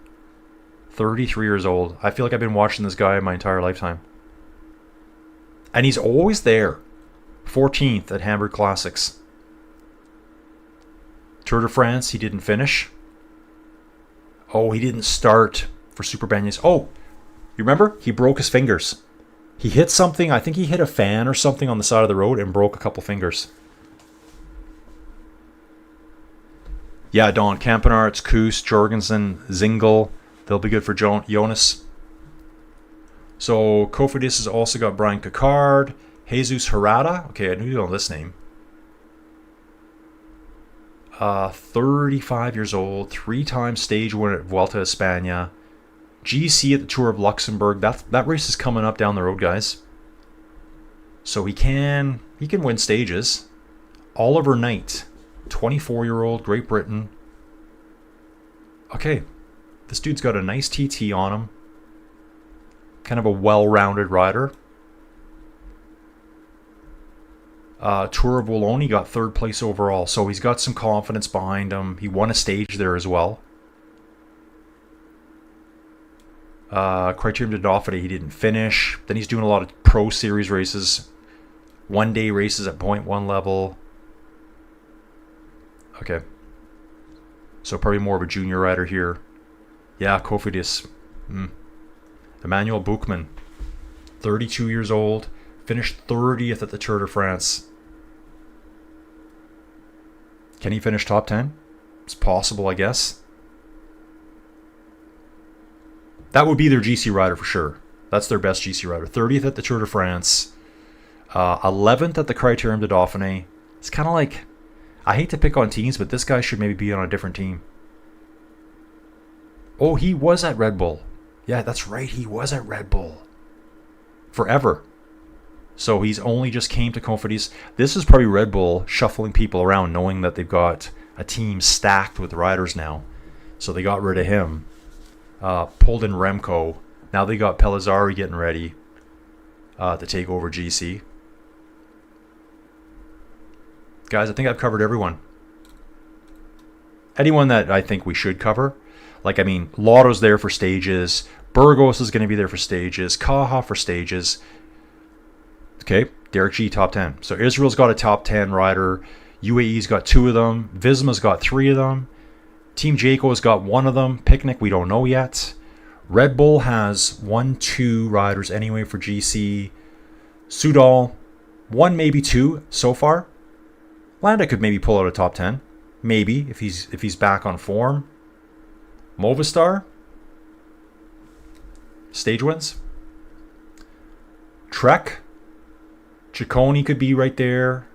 33 years old. I feel like I've been watching this guy my entire lifetime. And he's always there. 14th at Hamburg Classics. Tour de France, he didn't finish. Oh, he didn't start for Super Banyas. Oh, you remember? He broke his fingers. He hit something. I think he hit a fan or something on the side of the road and broke a couple fingers. Yeah, Don Campenarts, Koos, Jorgensen, Zingel. They'll be good for Jonas. So Cofidis has also got Brian Cocard, Jesus Herrada. Okay, I knew you know this name. 35 years old, 3-time stage winner at Vuelta Espana. GC at the Tour of Luxembourg. That race is coming up down the road, guys. So he can win stages. Oliver Knight, 24-year-old, Great Britain. Okay, this dude's got a nice TT on him. Kind of a well-rounded rider. Tour of Wallonie got 3rd place overall, so he's got some confidence behind him. He won a stage there as well. Criterium de Dauphiné, he didn't finish. Then he's doing a lot of Pro Series races. One-day races at 0.1 level. Okay. So probably more of a junior rider here. Yeah, Cofidis. Emmanuel Buchmann. 32 years old. Finished 30th at the Tour de France. Can he finish top 10? It's possible, I guess. That would be their GC rider for sure. That's their best GC rider. 30th at the Tour de France. 11th at the Criterium de Dauphiné. It's kind of like, I hate to pick on teams, but this guy should maybe be on a different team. Oh, he was at Red Bull. Yeah, that's right. He was at Red Bull. Forever. So he's only just came to Cofidis. This is probably Red Bull shuffling people around, knowing that they've got a team stacked with riders now. So they got rid of him. Pulled in Remco. Now they got Pellizzari getting ready to take over GC. Guys, I think I've covered everyone. Anyone that I think we should cover. Like, I mean, Lotto's there for stages. Burgos is going to be there for stages. Caja for stages. Okay, Derek G, top 10. So Israel's got a top 10 rider. UAE's got 2 of them. Visma's got 3 of them. Team Jayco's got 1 of them. Picnic, we don't know yet. Red Bull has 1, 2 riders anyway for GC. Soudal, 1, maybe 2 so far. Landa could maybe pull out a top 10. Maybe, if he's back on form. Movistar. Stage wins. Trek. Ciccone could be right there.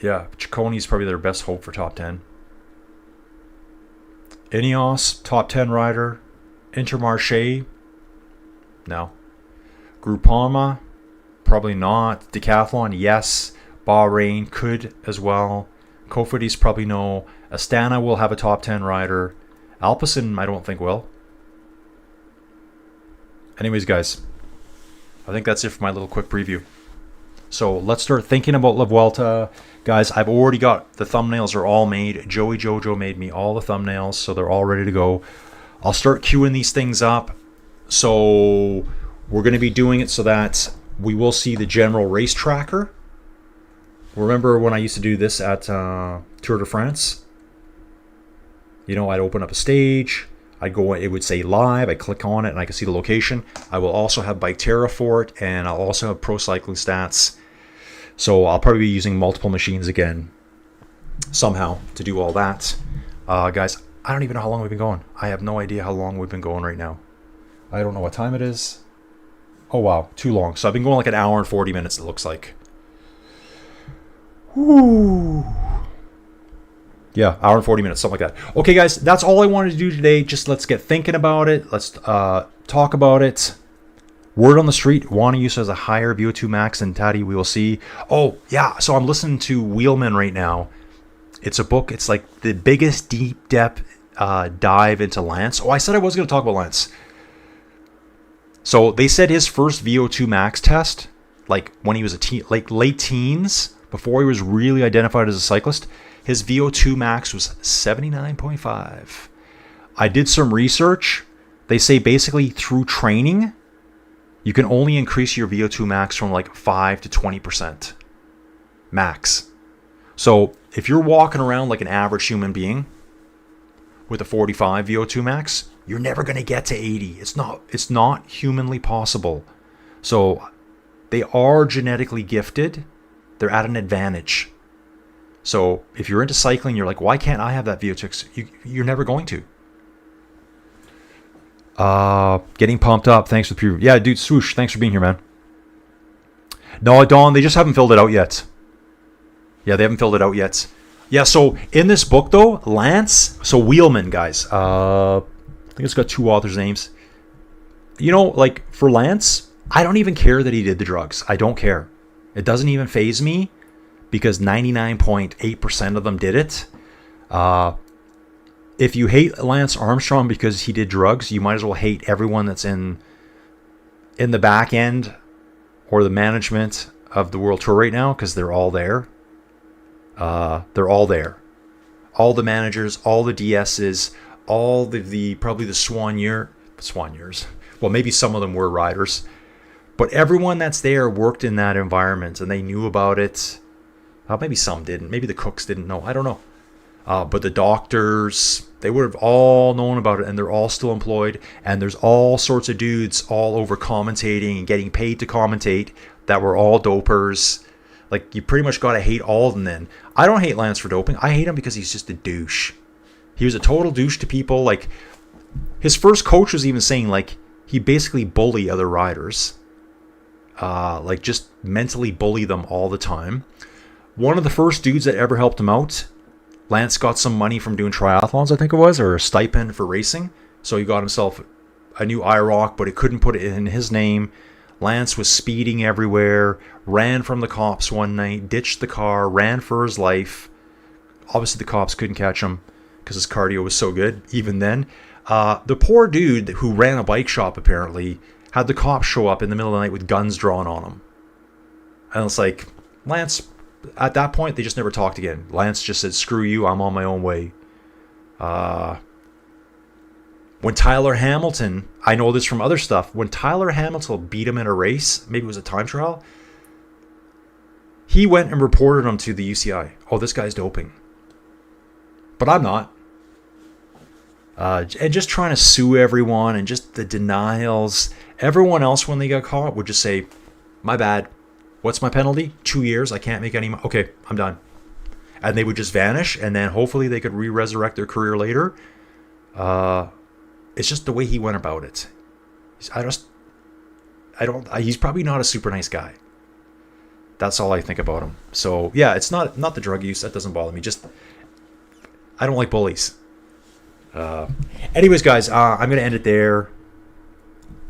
Yeah, Ciccone's probably their best hope for top 10. Ineos, top 10 rider. Intermarché. No. Groupama. Probably not. Decathlon, yes. Bahrain could as well. Cofidis probably no. Astana will have a top 10 rider. Alpecin, I don't think will. Anyways, guys, I think that's it for my little quick preview. So let's start thinking about La Vuelta. Guys, I've already got the thumbnails are all made. Joey Jojo made me all the thumbnails, so they're all ready to go. I'll start queuing these things up. So we're going to be doing it so that we will see the general race tracker. Remember when I used to do this at Tour de France? You know, I'd open up a stage. I'd go, it would say live. I click on it and I can see the location. I will also have Biketerra for it, and I'll also have Pro Cycling Stats. So I'll probably be using multiple machines again somehow to do all that. Guys, I don't even know how long we've been going. I have no idea how long we've been going right now. I don't know what time it is. Oh, wow. Too long. So I've been going like an hour and 40 minutes, it looks like. Woo. Yeah, hour and 40 minutes, something like that. Okay, guys, that's all I wanted to do today. Just let's get thinking about it. Let's talk about it. Word on the street, Wanaus has a higher VO2 max than Taddy. We will see. Oh, yeah, so I'm listening to Wheelman right now. It's a book. It's like the biggest deep depth dive into Lance. Oh, I said I was going to talk about Lance. So they said his first VO2 max test, like when he was a teen, like late teens, before he was really identified as a cyclist, his VO2 max was 79.5. I did some research. They say basically through training, you can only increase your VO2 max from like 5 to 20% max. So if you're walking around like an average human being with a 45 VO2 max, you're never going to get to 80. It's not humanly possible. So they are genetically gifted. They're at an advantage. So if you're into cycling, you're like, why can't I have that VO2? You're never going to. Getting pumped up. Thanks for the preview. Yeah, dude, swoosh. Thanks for being here, man. No, Dawn, they just haven't filled it out yet. Yeah, they haven't filled it out yet. Yeah, so in this book, though, Lance, so Wheelman, guys. I think it's got two authors' names. You know, like for Lance, I don't even care that he did the drugs. I don't care. It doesn't even faze me because 99.8% of them did it. If you hate Lance Armstrong because he did drugs, you might as well hate everyone that's in the back end or the management of the World Tour right now, because they're all there. They're all there. All the managers, all the DSs, all the probably the Swan years. Well, maybe some of them were riders. But everyone that's there worked in that environment and they knew about it. Maybe some didn't. Maybe the cooks didn't know. I don't know. But the doctors, they would have all known about it, and they're all still employed. And there's all sorts of dudes all over commentating and getting paid to commentate that were all dopers. Like, you pretty much got to hate all of them then. I don't hate Lance for doping. I hate him because he's just a douche. He was a total douche to people. Like, his first coach was even saying, like, he basically bully other riders. Like, just mentally bully them all the time. One of the first dudes that ever helped him out, Lance got some money from doing triathlons, I think it was, or a stipend for racing. So he got himself a new IROC, but he couldn't put it in his name. Lance was speeding everywhere, ran from the cops one night, ditched the car, ran for his life. Obviously, the cops couldn't catch him because his cardio was so good, even then. The poor dude who ran a bike shop, apparently, had the cops show up in the middle of the night with guns drawn on him. And it's like, Lance, at that point, they just never talked again. Lance just said, screw you, I'm on my own way. When Tyler Hamilton, I know this from other stuff, when Tyler Hamilton beat him in a race, maybe it was a time trial, he went and reported him to the UCI. Oh, this guy's doping. But I'm not. And just trying to sue everyone and just the denials. Everyone else, when they got caught, would just say, my bad. What's my penalty? 2 years. I can't make any money. Okay, I'm done. And they would just vanish, and then hopefully they could re-resurrect their career later. It's just the way he went about it. He's probably not a super nice guy. That's all I think about him. So yeah, it's not the drug use. That doesn't bother me. Just, I don't like bullies. Anyways, guys, I'm going to end it there.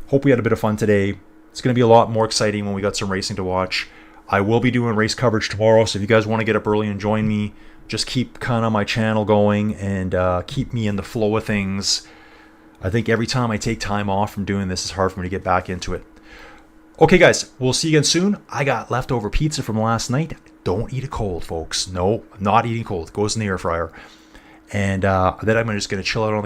Hope we had a bit of fun today. It's going to be a lot more exciting when we got some racing to watch. I will be doing race coverage tomorrow, so if you guys want to get up early and join me, just keep kind of my channel going and keep me in the flow of things. I think every time I take time off from doing this, it's hard for me to get back into it. Okay, guys, we'll see you again soon. I got leftover pizza from last night. Don't eat it cold, folks. No, I'm not eating cold. It goes in the air fryer. And then I'm just going to chill out on the couch.